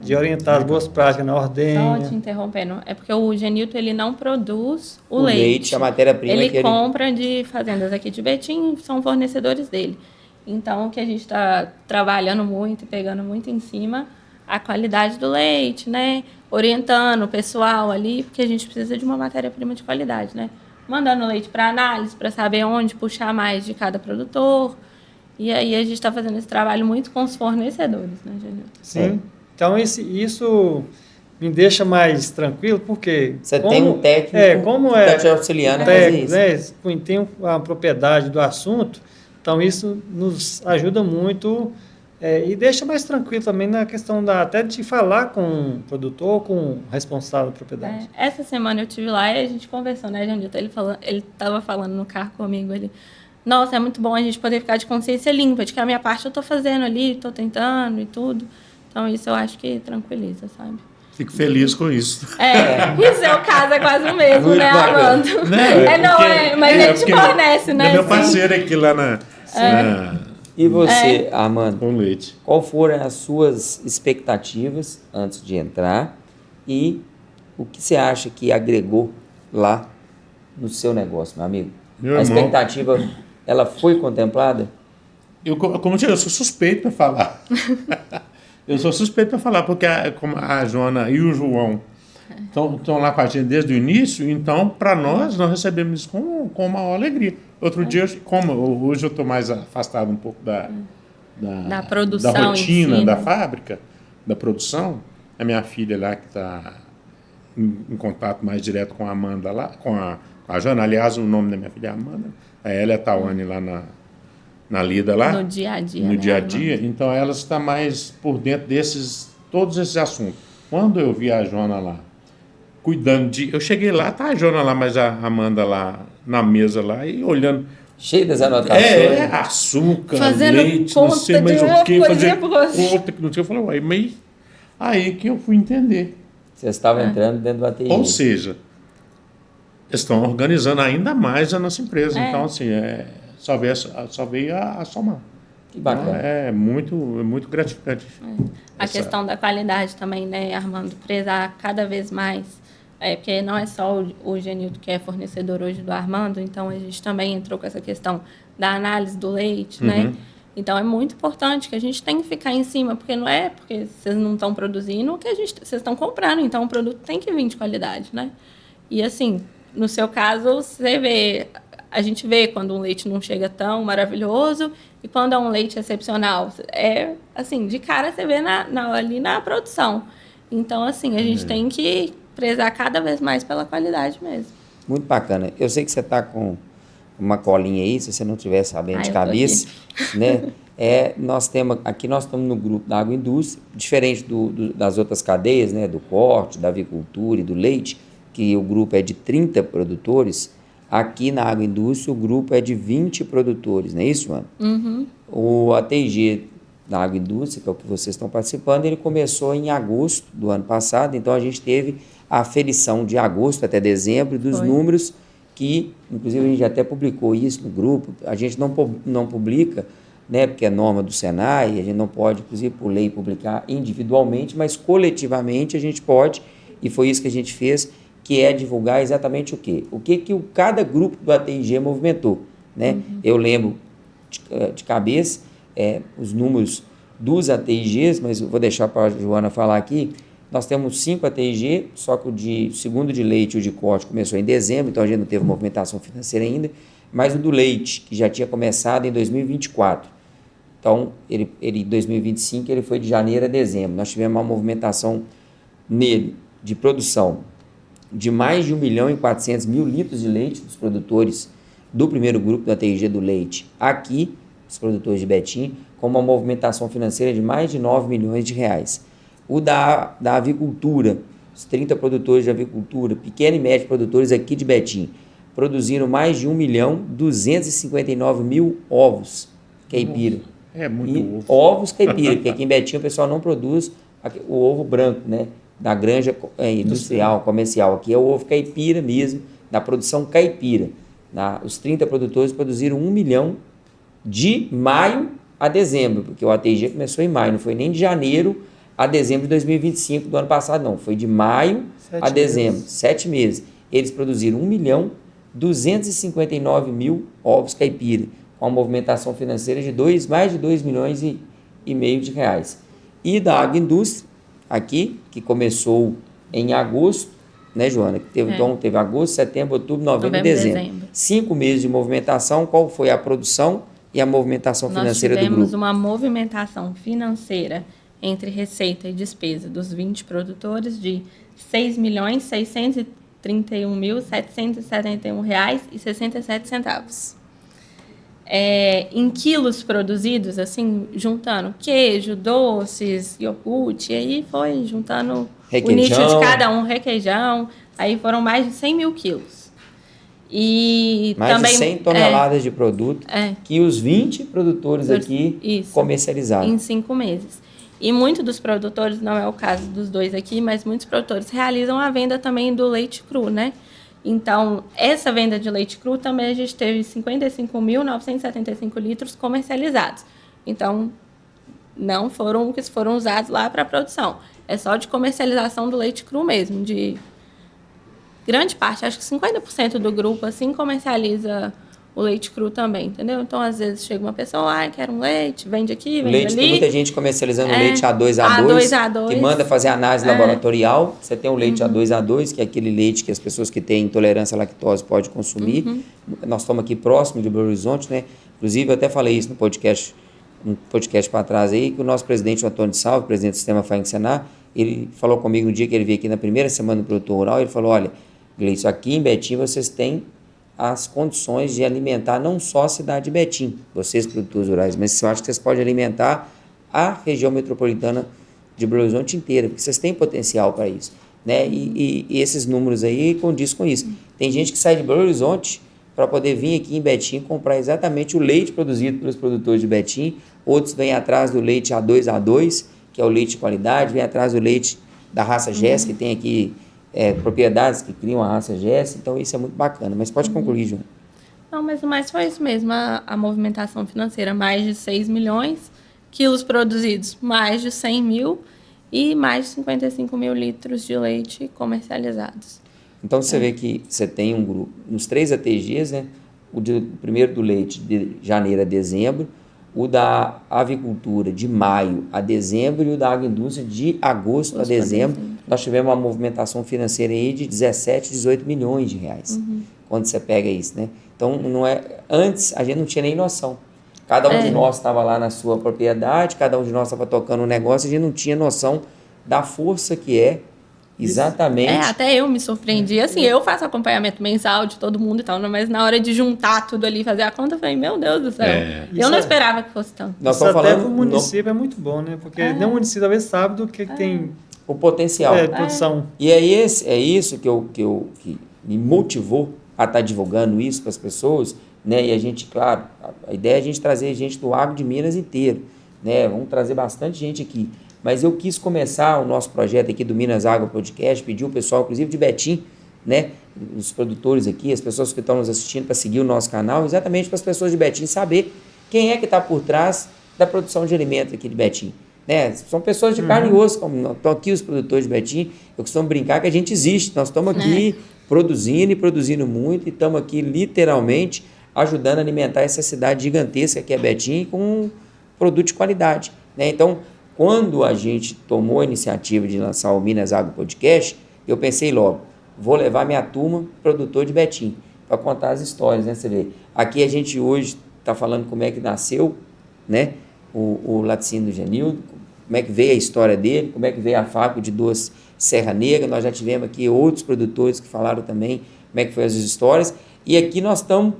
de orientar as boas práticas na ordenha. Só te interrompendo, é porque o Genilton, ele não produz o leite, a matéria-prima ele compra de fazendas aqui de Betim, são fornecedores dele. Então, o que a gente está trabalhando muito e pegando muito em cima, a qualidade do leite, né? Orientando o pessoal ali, porque a gente precisa de uma matéria-prima de qualidade, né? Mandando o leite para análise, para saber onde puxar mais de cada produtor. E aí a gente está fazendo esse trabalho muito com os fornecedores, né, Genilton? Sim. Então, isso me deixa mais tranquilo, porque... Você tem um técnico que está te auxiliando a fazer isso. Né, tem a propriedade do assunto, então isso nos ajuda muito e deixa mais tranquilo também na questão até de falar com o produtor, com o responsável da propriedade. Essa semana eu estive lá e a gente conversou, né, Janilton? Ele estava falando no carro comigo, nossa, é muito bom a gente poder ficar de consciência limpa, de que a minha parte eu estou fazendo ali, estou tentando e tudo. Então isso eu acho que tranquiliza, sabe? Fico feliz com isso. E seu caso é quase o mesmo, né, Armando? Mas ele te fornece, né? É meu parceiro aqui lá na... E você, Armando? Com leite. Qual foram as suas expectativas antes de entrar e o que você acha que agregou lá no seu negócio, meu amigo? A expectativa, ela foi contemplada? Como eu sou suspeito para falar. Eu sou suspeito para falar, porque como a Joana e o João estão lá com a gente desde o início, então, para nós recebemos isso com uma maior alegria. Outro dia, hoje eu estou mais afastado um pouco da produção, da rotina si, da né? fábrica, da produção. A minha filha lá, que está em contato mais direto com a Amanda lá, com a Joana. Aliás, o nome da minha filha é Amanda. Ela é a Tawane lá na lida lá. No dia a dia. No dia a dia. Armando? Então, ela está mais por dentro todos esses assuntos. Quando eu vi a Joana lá, cuidando eu cheguei lá, tá a Joana lá, mas a Amanda lá na mesa lá e olhando. Cheio das anotações. Açúcar, fazendo leite, conta não sei mais de o que. Fazer você. conta que não tinha. Eu falei, uai, mas aí que eu fui entender. Você estava entrando dentro do ATI. Ou seja, estão organizando ainda mais a nossa empresa. Então, assim, só veio a somar. Que bacana. Então, é muito gratificante. A questão da qualidade também, né, Armando? Prezar cada vez mais. Porque não é só o Genilton que é fornecedor hoje do Armando, então a gente também entrou com essa questão da análise do leite, né? Então é muito importante que a gente tem que ficar em cima, porque não é porque vocês não estão produzindo que vocês estão comprando, então o produto tem que vir de qualidade, né? E assim, no seu caso, a gente vê quando um leite não chega tão maravilhoso e quando é um leite excepcional. Assim, de cara você vê ali na produção. Então, assim, a gente tem que prezar cada vez mais pela qualidade mesmo. Muito bacana. Eu sei que você está com uma colinha aí, se você não estiver sabendo de cabeça, né? Nós estamos no grupo da agroindústria, diferente das outras cadeias, né? Do corte, da avicultura e do leite, que o grupo é de 30 produtores. Aqui na agroindústria, o grupo é de 20 produtores, não é isso, Ana? O ATG da agroindústria, que é o que vocês estão participando, ele começou em agosto do ano passado, então a gente teve a aferição de agosto até dezembro dos números que, inclusive, a gente até publicou isso no grupo. A gente não publica, né, porque é norma do Senai, a gente não pode, inclusive, por lei, publicar individualmente, mas coletivamente a gente pode, e foi isso que a gente fez, que é divulgar exatamente o quê? O que cada grupo do ATG movimentou, né? Eu lembro de cabeça os números dos ATGs, mas eu vou deixar para a Joana falar aqui. Nós temos 5 ATG, só que o segundo de leite e o de corte começou em dezembro, então a gente não teve movimentação financeira ainda, mas o do leite, que já tinha começado em 2024. Então, ele em 2025, ele foi de janeiro a dezembro. Nós tivemos uma movimentação nele de produção de mais de 1.400.000 litros de leite dos produtores do primeiro grupo da ATG do leite aqui, os produtores de Betim, com uma movimentação financeira de mais de 9 milhões de reais. O da avicultura, os 30 produtores de avicultura, pequeno e médio produtores aqui de Betim, produziram mais de 1.259.000 ovos caipira. Muito ovo. Ovos caipira, porque aqui em Betim o pessoal não produz o ovo branco, né? Da granja industrial, comercial. Aqui é o ovo caipira mesmo, da produção caipira. Os 30 produtores produziram 1 milhão de maio a dezembro, porque o ATG começou em maio, não foi nem de janeiro a dezembro de 2025 do ano passado, não. Foi de maio a dezembro, 7 meses. Eles produziram 1.259.000 ovos caipira, com uma movimentação financeira de mais de 2 milhões e meio de reais. E da agroindústria, aqui, que começou em agosto, né, Joana? Então, teve agosto, setembro, outubro, novembro e dezembro. 5 meses de movimentação. Qual foi a produção e a movimentação financeira do grupo? Nós tivemos uma movimentação financeira entre receita e despesa dos 20 produtores de R$ 6.631.771,67 R$ em quilos produzidos, assim, juntando queijo, doces, iogurte, e aí foi juntando Requeijão. o nicho de cada um, requeijão, aí foram mais de 100 mil quilos. E mais também, de 100 toneladas de produto que os 20 produtores aqui comercializaram. Em 5 meses. E muitos dos produtores, não é o caso dos dois aqui, mas muitos produtores realizam a venda também do leite cru, né? Então, essa venda de leite cru também a gente teve 55.975 litros comercializados. Então, não foram que foram usados lá para a produção. É só de comercialização do leite cru mesmo, de grande parte, acho que 50% do grupo assim comercializa o leite cru também, entendeu? Então, às vezes chega uma pessoa, quer um leite, vende aqui, vende leite, ali. tem muita gente comercializando leite A2A2, que manda fazer análise laboratorial. Você tem o leite A2A2, que é aquele leite que as pessoas que têm intolerância à lactose podem consumir. Nós estamos aqui próximo de Belo Horizonte, né? Inclusive, eu até falei isso no podcast, um podcast para trás aí, que o nosso presidente, o Antônio Salvo, presidente do Sistema FAENG-SENAR, ele falou comigo no dia que ele veio aqui na primeira semana do produtor rural, ele falou, olha, Gleison, aqui em Betim vocês têm as condições de alimentar não só a cidade de Betim, vocês produtores rurais, mas eu acho que vocês podem alimentar a região metropolitana de Belo Horizonte inteira, porque vocês têm potencial para isso, né? E esses números aí condiz com isso. Tem gente que sai de Belo Horizonte para poder vir aqui em Betim comprar exatamente o leite produzido pelos produtores de Betim, outros vêm atrás do leite A2A2, que é o leite de qualidade, vêm atrás do leite da raça Jess, que tem aqui propriedades que criam a raça Jess, então isso é muito bacana. Mas pode concluir, João. Não, mas o mais foi isso mesmo, a movimentação financeira, mais de 6 milhões, quilos produzidos, mais de 100 mil e mais de 55 mil litros de leite comercializados. Então você vê que você tem um grupo, nos 3 ATGs, né? O primeiro do leite de janeiro a dezembro, o da avicultura de maio a dezembro e o da agroindústria de agosto a dezembro. Nós tivemos uma movimentação financeira aí de 17, 18 milhões de reais, quando você pega isso, né? Então, não é, antes a gente não tinha nem noção. Cada um de nós estava lá na sua propriedade, cada um de nós estava tocando um negócio, a gente não tinha noção da força que é exatamente. Até eu me surpreendi. Assim, eu faço acompanhamento mensal de todo mundo e tal, mas na hora de juntar tudo ali, fazer a conta, eu falei, meu Deus do céu. Eu não esperava que fosse tanto. Nós estamos falando, até o município é muito bom, né? Porque nem o município talvez sabe do que tem o potencial de produção. E é isso que me motivou a estar divulgando isso para as pessoas, né? E a gente, claro, a ideia é a gente trazer gente do agro de Minas inteiro, né? Vamos trazer bastante gente aqui. Mas eu quis começar o nosso projeto aqui do Minas Agro Podcast, pedir o pessoal, inclusive de Betim, né, os produtores aqui, as pessoas que estão nos assistindo para seguir o nosso canal, exatamente para as pessoas de Betim saber quem é que está por trás da produção de alimentos aqui de Betim. Né? São pessoas de carne e osso, como estão aqui os produtores de Betim. Eu costumo brincar que a gente existe, nós estamos aqui produzindo e produzindo muito e estamos aqui literalmente ajudando a alimentar essa cidade gigantesca que é Betim com produto de qualidade. Né? Então, quando a gente tomou a iniciativa de lançar o Minas Agro Podcast, eu pensei logo, vou levar minha turma, produtor de Betim, para contar as histórias, né? Você vê, aqui a gente hoje está falando como é que nasceu, né? O laticínio do Genildo, como é que veio a história dele, como é que veio a fábrica de doce Serra Negra. Nós já tivemos aqui outros produtores que falaram também como é que foi as histórias. E aqui nós estamos,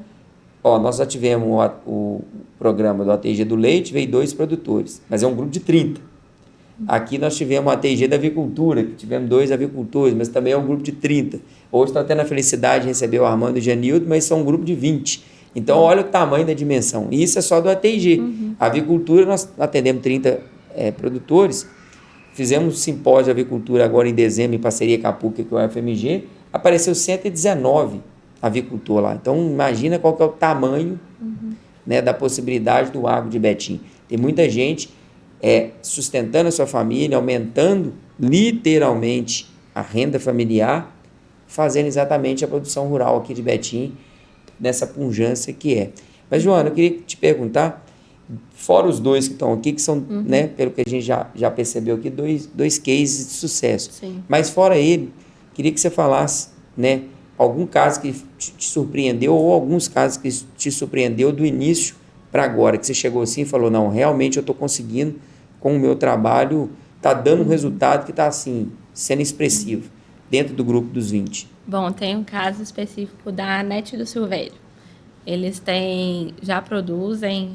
nós já tivemos o programa do ATG do Leite, veio 2 produtores, mas é um grupo de 30. Aqui nós tivemos o ATG da avicultura, que tivemos 2 avicultores, mas também é um grupo de 30. Hoje está tendo a felicidade de receber o Armando e o Genildo, mas são um grupo de 20. Então, olha o tamanho da dimensão. E isso é só do ATG. A avicultura, nós atendemos 30 produtores. Fizemos um simpósio de avicultura agora em dezembro, em parceria com a PUC e com o UFMG. Apareceu 119 avicultores lá. Então, imagina qual que é o tamanho né, da possibilidade do agro de Betim. Tem muita gente sustentando a sua família, aumentando literalmente a renda familiar, fazendo exatamente a produção rural aqui de Betim, nessa pujança que é. Mas, Joana, eu queria te perguntar, fora os 2 que estão aqui, que são, né, pelo que a gente já percebeu aqui, dois cases de sucesso. Sim. Mas fora ele, queria que você falasse, né, algum caso que te surpreendeu ou alguns casos que te surpreendeu do início para agora, que você chegou assim e falou, não, realmente eu estou conseguindo com o meu trabalho está dando um resultado que está assim, sendo expressivo dentro do grupo dos 20? Bom, tem um caso específico da Anete do Silvério. Eles já produzem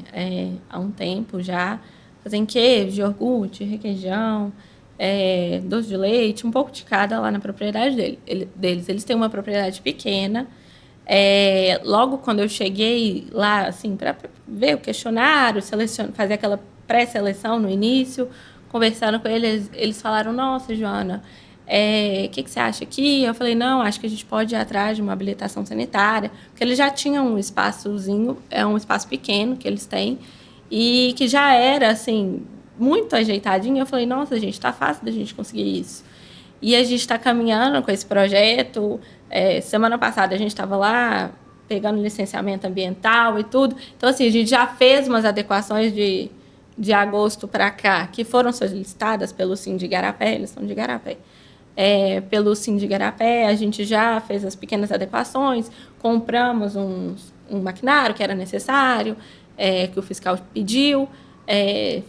há um tempo já, fazem queijo, iogurte, requeijão, doce de leite, um pouco de cada lá na propriedade deles. Eles têm uma propriedade pequena. Logo quando eu cheguei lá, assim, para ver o questionário, fazer aquela pré-seleção no início, conversando com eles falaram: nossa, Joana, que você acha aqui? Eu falei: não, acho que a gente pode ir atrás de uma habilitação sanitária, porque eles já tinham um espaçozinho, um espaço pequeno que eles têm, e que já era, assim, muito ajeitadinho. Eu falei: nossa, gente, tá fácil da gente conseguir isso. E a gente está caminhando com esse projeto. Semana passada a gente estava lá pegando licenciamento ambiental e tudo. Então, assim, a gente já fez umas adequações de agosto para cá, que foram solicitadas pelo Sim de Igarapé, eles são de Igarapé. Pelo Sim de Igarapé, a gente já fez as pequenas adequações, compramos um maquinário que era necessário, que o fiscal pediu,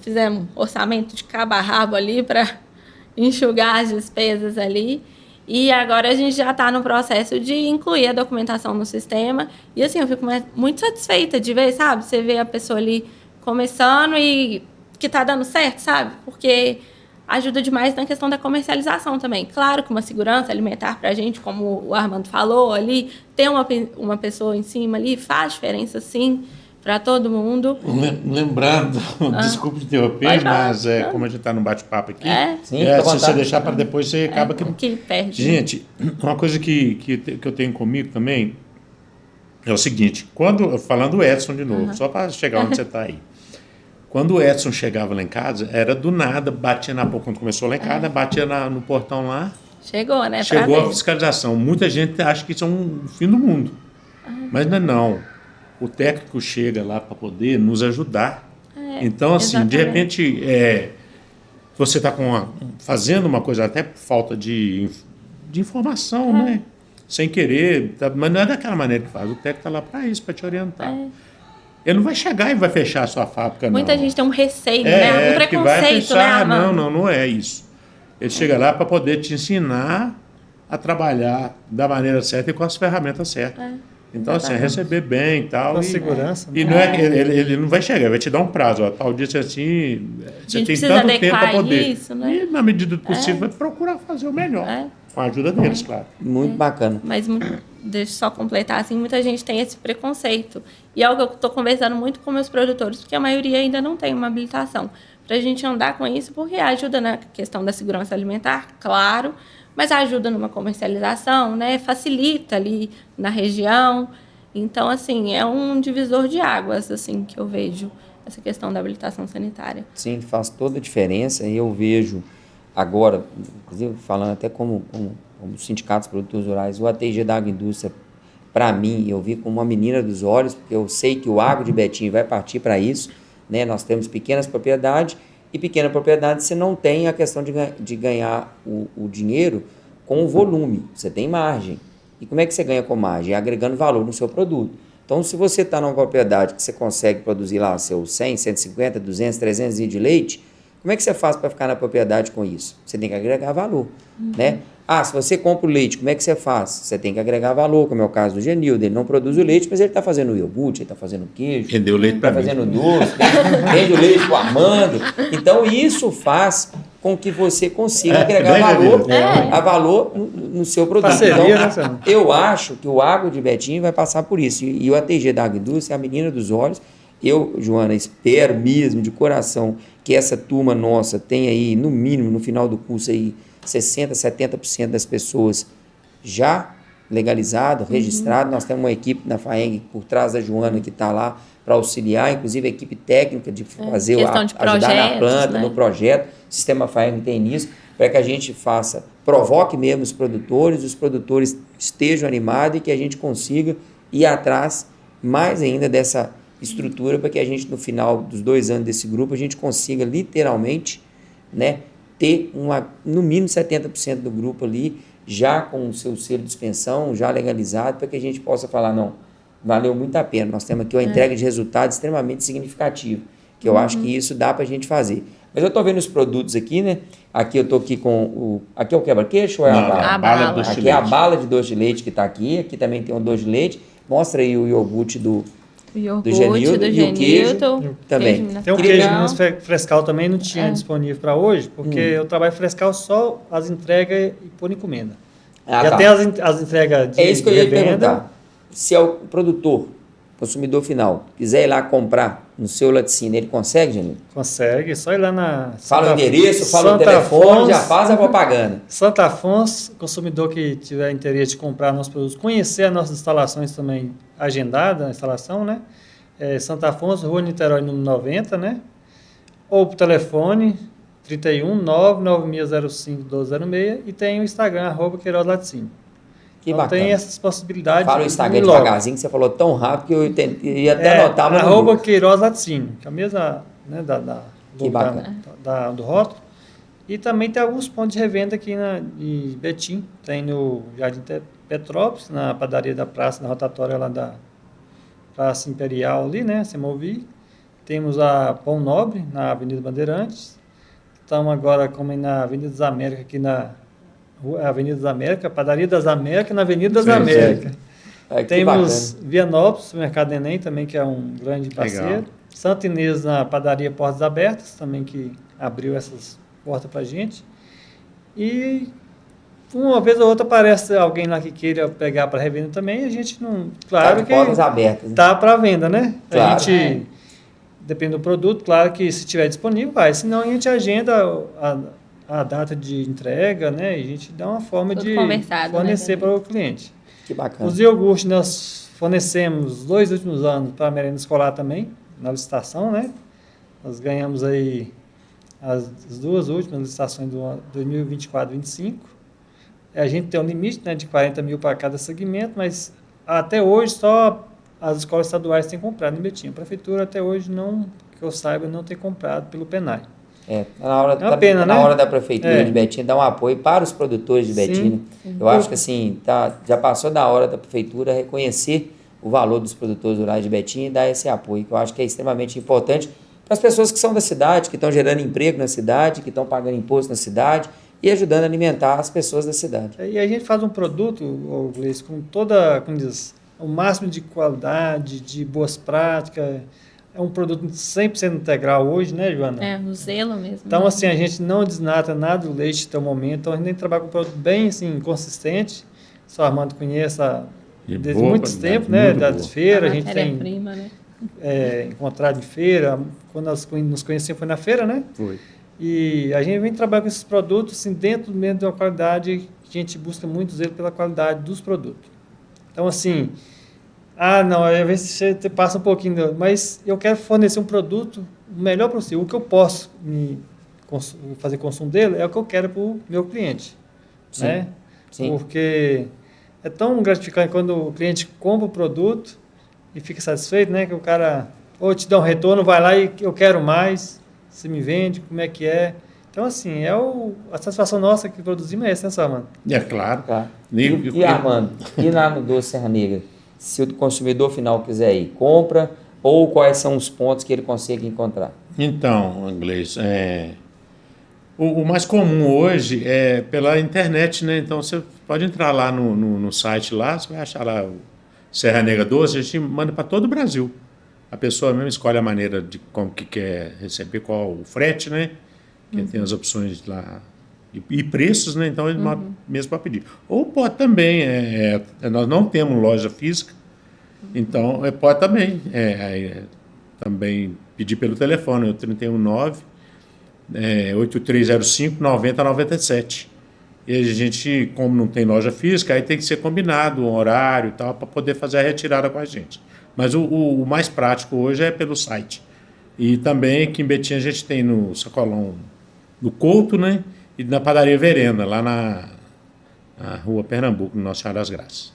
fizemos orçamento de cabo a rabo ali para enxugar as despesas ali. E agora a gente já está no processo de incluir a documentação no sistema. E assim, eu fico muito satisfeita de ver, sabe? Você vê a pessoa ali começando e que está dando certo, sabe? Porque ajuda demais na questão da comercialização também. Claro que uma segurança alimentar para a gente, como o Armando falou ali, ter uma pessoa em cima ali faz diferença, sim, para todo mundo. Lembrando, desculpe de interromper, mas como a gente está no bate-papo aqui, Sim, se você deixar para depois, você acaba que perde. Gente, uma coisa que eu tenho comigo também é o seguinte: falando do Edson de novo, só para chegar onde você está aí. Quando o Edson chegava lá em casa, era do nada, batia na porta, quando começou lá em casa, batia no portão lá. Chegou, né? Chegou a fiscalização. Muita gente acha que isso é um fim do mundo. Mas não. O técnico chega lá para poder nos ajudar. Então, assim, exatamente. De repente, você está fazendo uma coisa até por falta de informação, né? Sem querer, mas não é daquela maneira que faz. O técnico está lá para isso, para te orientar. Ele não vai chegar e vai fechar a sua fábrica, não. Muita gente tem um receio, né? Um preconceito, né? Não é isso. Ele chega lá para poder te ensinar a trabalhar da maneira certa e com as ferramentas certas. Então, assim, receber bem e tal. Com segurança. E não ele não vai chegar, ele vai te dar um prazo. Tal dia assim, você tem tanto tempo para poder. Isso, né? E, na medida do possível, vai procurar fazer o melhor. Com a ajuda deles, claro. Muito bacana. Mas, deixa eu só completar, assim, muita gente tem esse preconceito. E é algo que eu estou conversando muito com meus produtores, porque a maioria ainda não tem uma habilitação. Para a gente andar com isso, porque ajuda na questão da segurança alimentar, claro, mas ajuda numa comercialização, né? Facilita ali na região. Então, assim, é um divisor de águas, assim, que eu vejo essa questão da habilitação sanitária. Sim, faz toda a diferença. E eu vejo agora, inclusive falando até como sindicatos produtores rurais, o ATG da Agroindústria, para mim, eu vi como uma menina dos olhos, porque eu sei que o Agro de Betim vai partir para isso, né? Nós temos pequenas propriedades, e pequena propriedade você não tem a questão de ganhar o dinheiro com o volume, você tem margem. E como é que você ganha com margem? Agregando valor no seu produto. Então, se você está numa propriedade que você consegue produzir lá seus 100, 150, 200, 300 litros de leite, como é que você faz para ficar na propriedade com isso? Você tem que agregar valor, né? Se você compra o leite, como é que você faz? Você tem que agregar valor, como é o caso do Genildo. Ele não produz o leite, mas ele está fazendo o iogurte, ele está fazendo queijo. Vendeu o leite para mim. Está fazendo doce, vende o leite para o Armando. Então, isso faz com que você consiga agregar valor no seu produto. Parceria, então, né, eu acho que o Agro de Betim vai passar por isso. E o ATG da Agroindústria é a menina dos olhos. Eu, Joana, espero mesmo, de coração, que essa turma nossa tenha aí, no mínimo, no final do curso, aí, 60%, 70% das pessoas já legalizado, registrado. Nós temos uma equipe na FAENG por trás da Joana que está lá para auxiliar, inclusive a equipe técnica de fazer ajudar na planta, né? No projeto. O Sistema FAENG tem nisso, para que a gente provoque mesmo os produtores estejam animados e que a gente consiga ir atrás mais ainda dessa estrutura para que a gente, no final dos 2 anos desse grupo, a gente consiga literalmente, né, ter no mínimo 70% do grupo ali já com o seu selo de suspensão, já legalizado, para que a gente possa falar, não, valeu muito a pena. Nós temos aqui uma entrega de resultado extremamente significativa, que eu acho que isso dá para a gente fazer. Mas eu estou vendo os produtos aqui, né? Aqui eu estou aqui com o... Aqui é o quebra-queixo ou é a Não, bala? a bala. doce de Aqui é a leite. bala de doce de leite que está aqui. Aqui também tem um doce de leite. Mostra aí o iogurte do O iogurte Genildo do e o queijo Genilton. também. Queijo Minas Tem o Queria- queijo Padrão. Minas Frescal também, não tinha disponível para hoje, porque eu trabalho frescal só as entregas e por encomenda. Ah, Já tá. tem as entregas de É isso que eu ia te revenda. perguntar. Se é o produtor, consumidor final, quiser ir lá comprar no seu laticínio, ele consegue, Genildo? Consegue, é só ir lá na... Fala o Santa- endereço, fala o Santa telefone, Afonso. já faz a propaganda. Santo Afonso, consumidor que tiver interesse de comprar nossos produtos, conhecer as nossas instalações também agendada, a instalação, né? Santo Afonso, Rua Niterói, número 90, né? Ou por telefone, 31 99605 1206, e tem o Instagram, @Queiroz Laticínio. Que Então bacana. tem essas possibilidades. Fala o de Instagram ir logo. devagarzinho, que você falou tão rápido que eu ia até anotar, mas não arroba deu. Queiroz Laticínio, que é a mesma, né, Que bacana. do rótulo. E também tem alguns pontos de revenda aqui em Betim. Tem no Jardim Petrópolis, na padaria da praça, na rotatória lá da Praça Imperial ali, né, Semovi. Temos a Pão Nobre, na Avenida Bandeirantes. Estamos agora como na Avenida das Américas, aqui na Avenida das Américas, Padaria das Américas, na Avenida das Sim, Américas. É, que Temos bacana. Vianópolis, Mercado Enem também, que é um grande parceiro. Legal. Santa Inês na padaria Portas Abertas, também que abriu essas portas para a gente. E uma vez ou outra aparece alguém lá que queira pegar para revenda também, a gente não... Claro Tá de que portas abertas. Né? tá para venda, né? Claro. A gente, depende do produto, claro que se tiver disponível, vai. Senão a gente agenda a data de entrega, né? E a gente dá uma forma Tudo de conversado, né, fornecer também. para o cliente. Que bacana. Os iogurtes nós fornecemos os 2 últimos anos para a merenda escolar também, na licitação, né? Nós ganhamos aí as 2 últimas licitações do ano 2024-25. A gente tem um limite, né, de 40 mil para cada segmento, mas até hoje só as escolas estaduais têm comprado em Betim. A prefeitura até hoje não, que eu saiba, não tem comprado pelo PENAI. Na hora, É uma pena, na né? hora da prefeitura É. de Betim dar um apoio para os produtores de Sim. Betim. Né? Eu acho que assim, já passou da hora da prefeitura reconhecer o valor dos produtores rurais de Betim e dar esse apoio, que eu acho que é extremamente importante para as pessoas que são da cidade, que estão gerando emprego na cidade, que estão pagando imposto na cidade e ajudando a alimentar as pessoas da cidade. E a gente faz um produto, Gleice, com toda, como diz, o máximo de qualidade, de boas práticas. É um produto 100% integral hoje, né, Joana? É, o zelo mesmo. Então, né? assim, a gente não desnata nada do leite até o momento, então a gente trabalha com um produto bem, assim, consistente. O senhor Armando conhece De desde boa muitos qualidade, tempos, né, muito das boa. feiras, a gente tem matéria-prima, né? encontrado em feira, quando nós nos conhecemos foi na feira, né? Foi. E a gente vem trabalhar com esses produtos, assim, dentro mesmo de uma qualidade que a gente busca muito zelo pela qualidade dos produtos. Então, assim, não, às vezes você passa um pouquinho, mas eu quero fornecer um produto o melhor possível. O que eu posso fazer consumo dele é o que eu quero para o meu cliente. Sim, Né? sim. Porque é tão gratificante quando o cliente compra o produto e fica satisfeito, né? Que o cara ou te dá um retorno, vai lá e eu quero mais, você me vende, como é que é. Então, assim, a satisfação nossa que produzimos é essa, né, Samanta? É claro. Tá. E- E Armando, e lá no Doce Serra Negra, se o consumidor final quiser ir, compra ou quais são os pontos que ele consegue encontrar? Então, inglês, o mais comum hoje é pela internet, né? Então você pode entrar lá no site lá, você vai achar lá o Serra Negra Doce, a gente manda para todo o Brasil. A pessoa mesmo escolhe a maneira de como que quer receber, qual o frete, né? Que tem as opções lá e preços, né? Então ele mesmo para pedir. Ou pode também, nós não temos loja física, então pode também pedir pelo telefone, o 319 8305 9097. E a gente, como não tem loja física, aí tem que ser combinado um horário e tal, para poder fazer a retirada com a gente. Mas o mais prático hoje é pelo site. E também aqui em Betim a gente tem no Sacolão do Couto, né? E na Padaria Verena, lá na Rua Pernambuco, no Nossa Senhora das Graças.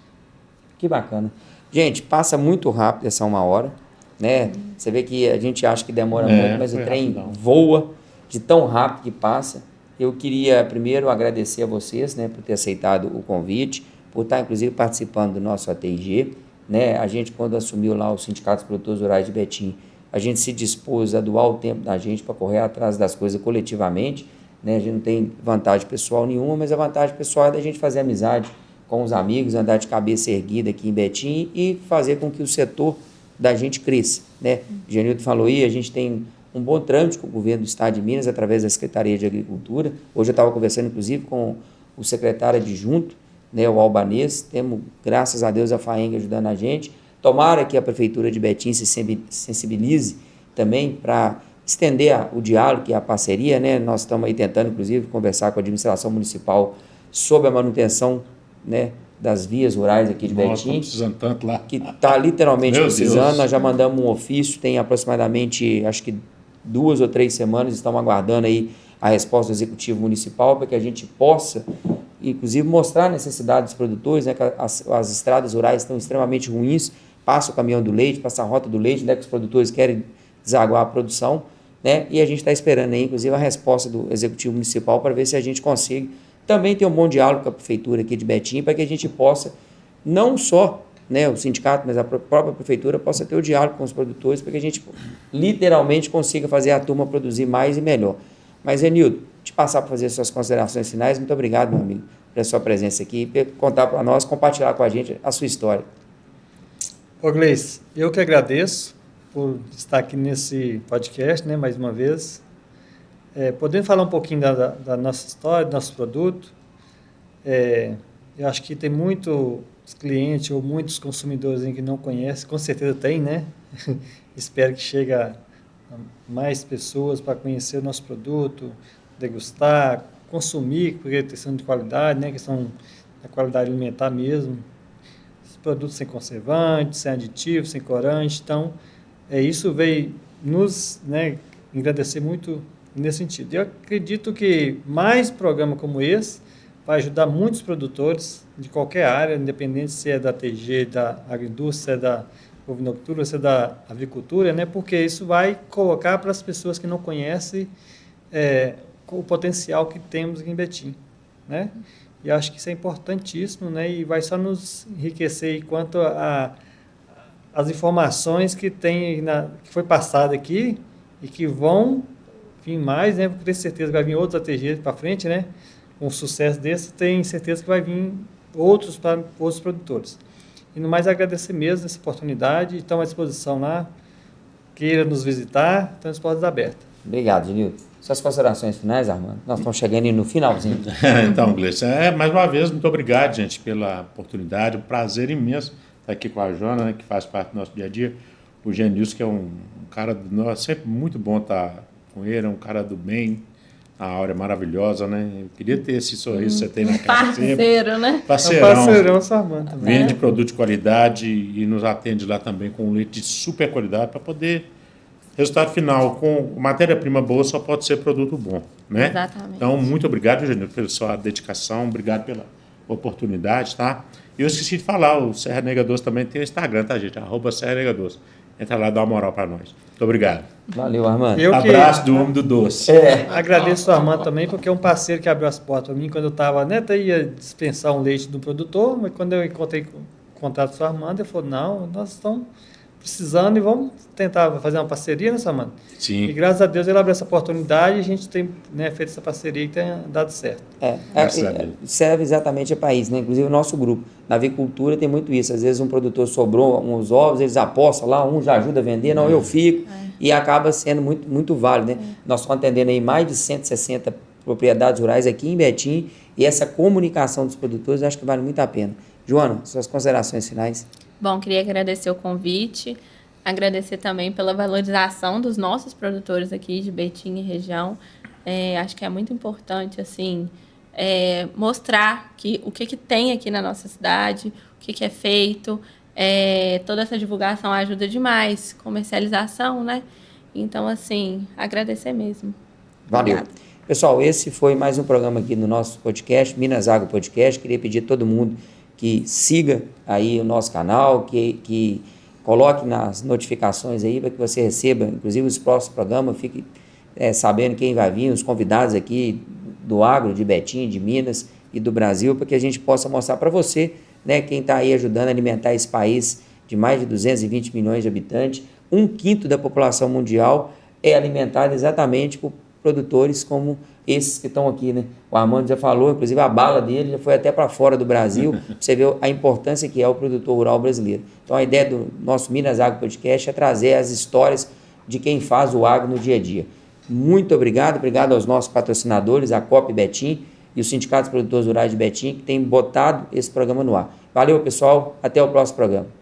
Que bacana. Gente, passa muito rápido essa 1 hora, né? Você vê que a gente acha que demora muito, mas o foi trem rapidão. voa de tão rápido que passa. Eu queria primeiro agradecer a vocês, né, por ter aceitado o convite, por estar inclusive participando do nosso ATG, né? A gente quando assumiu lá o Sindicato dos Produtores Rurais de Betim, a gente se dispôs a doar o tempo da gente para correr atrás das coisas coletivamente, né? A gente não tem vantagem pessoal nenhuma, mas a vantagem pessoal é da gente fazer amizade com os amigos, andar de cabeça erguida aqui em Betim e fazer com que o setor da gente cresça, né? O Genildo falou aí, a gente tem um bom trâmite com o governo do Estado de Minas através da Secretaria de Agricultura. Hoje eu estava conversando, inclusive, com o secretário adjunto, né, o Albanês. Temos, graças a Deus, a FAENG ajudando a gente. Tomara que a Prefeitura de Betim se sensibilize também para estender o diálogo e a parceria, né? Nós estamos aí tentando, inclusive, conversar com a administração municipal sobre a manutenção, né, das vias rurais aqui de Betim. Estamos precisando tanto lá. Que está literalmente Meu precisando. Deus. Nós já mandamos um ofício, tem aproximadamente, acho que 2 ou 3 semanas, estamos aguardando aí a resposta do Executivo Municipal para que a gente possa, inclusive, mostrar a necessidade dos produtores, né, que as estradas rurais estão extremamente ruins, passa o caminhão do leite, passa a rota do leite, né, que os produtores querem desaguar a produção, né, e a gente está esperando aí, inclusive, a resposta do Executivo Municipal para ver se a gente consegue também ter um bom diálogo com a Prefeitura aqui de Betim, para que a gente possa, não só, né, o sindicato, mas a própria Prefeitura possa ter o diálogo com os produtores, para que a gente literalmente consiga fazer a turma produzir mais e melhor. Mas, Genildo, te passar para fazer suas considerações finais, muito obrigado, meu amigo, pela sua presença aqui, por contar para nós, compartilhar com a gente a sua história. Ô Gleice, eu que agradeço por estar aqui nesse podcast, né, mais uma vez, podendo falar um pouquinho da nossa história, do nosso produto. Eu acho que tem muitos clientes ou muitos consumidores que não conhecem, com certeza tem, né? Espero que chegue a mais pessoas para conhecer o nosso produto, degustar, consumir, porque é questão de qualidade, né? Questão da qualidade alimentar mesmo. Os produtos sem conservantes, sem aditivos, sem corante. Então, isso veio nos, né, engrandecer muito nesse sentido. Eu acredito que mais programa como esse vai ajudar muitos produtores de qualquer área, independente se é da TG, da agroindústria, se é da ovinocultura, se é da avicultura, né? Porque isso vai colocar para as pessoas que não conhecem o potencial que temos aqui em Betim, né? E acho que isso é importantíssimo, né? E vai só nos enriquecer quanto as informações que tem que foi passada aqui e que vão vir mais, né? Porque tenho certeza que vai vir outros ATGs para frente, né? Com um sucesso desse, tenho certeza que vai vir outros para outros produtores. E no mais, agradecer mesmo essa oportunidade. Estamos à disposição lá. Queira nos visitar, estão as portas abertas. Obrigado, Genildo. Suas considerações finais, Armando? Nós estamos chegando aí no finalzinho. Então, Gleice, mais uma vez, muito obrigado, gente, pela oportunidade. Um prazer imenso estar aqui com a Joana, né, que faz parte do nosso dia a dia. O Genilson, que é um cara do nosso, sempre muito bom estar com ele, é um cara do bem. A aura é maravilhosa, né? Eu queria ter esse sorriso que você tem na cara. Parceiro, né? Parceirão, Sarmando também. Vende produto de qualidade e nos atende lá também com leite de super qualidade para poder... Resultado final, com matéria-prima boa só pode ser produto bom, né? Exatamente. Então, muito obrigado, Genildo, pela sua dedicação, obrigado pela oportunidade, tá? E eu esqueci de falar, o Serra Negra Doce também tem o Instagram, tá, gente? @Serra Negra Doce. Entra lá e dá uma moral para nós. Muito obrigado. Valeu, Armando. Abraço do homem do doce. Agradeço ao Armando também, porque é um parceiro que abriu as portas para mim quando eu estava, né, até ia dispensar um leite do produtor, mas quando eu encontrei contato com o Armando, ele falou, não, nós estamos precisando e vamos tentar fazer uma parceria, né, Armando? Sim. E graças a Deus ele abriu essa oportunidade e a gente tem, né, feito essa parceria e tem dado certo. Serve exatamente para isso, né? Inclusive o nosso grupo. Na avicultura tem muito isso. Às vezes um produtor sobrou uns ovos, eles apostam lá, um já ajuda a vender, não, eu fico. E acaba sendo muito, muito válido, né? Nós estamos atendendo aí mais de 160 propriedades rurais aqui em Betim e essa comunicação dos produtores eu acho que vale muito a pena. Joana, suas considerações finais? Bom, queria agradecer o convite, agradecer também pela valorização dos nossos produtores aqui de Betim e região. Acho que é muito importante, assim, mostrar o que tem aqui na nossa cidade, o que é feito. Toda essa divulgação ajuda demais, comercialização, né? Então, assim, agradecer mesmo. Valeu. Obrigada. Pessoal, esse foi mais um programa aqui no nosso podcast, Minas Agro Podcast. Queria pedir a todo mundo que siga aí o nosso canal, que coloque nas notificações aí para que você receba, inclusive, os próximos programas, fique sabendo quem vai vir, os convidados aqui do agro, de Betim, de Minas e do Brasil, para que a gente possa mostrar para você, né, quem está aí ajudando a alimentar esse país de mais de 220 milhões de habitantes, 1/5 da população mundial é alimentada exatamente por produtores como esses que estão aqui, né? O Armando já falou, inclusive a bala dele já foi até para fora do Brasil, pra você ver a importância que é o produtor rural brasileiro. Então a ideia do nosso Minas Agro Podcast é trazer as histórias de quem faz o agro no dia a dia. Muito obrigado aos nossos patrocinadores, a COP Betim e o Sindicato dos Produtores Rurais de Betim, que tem botado esse programa no ar. Valeu, pessoal, até o próximo programa.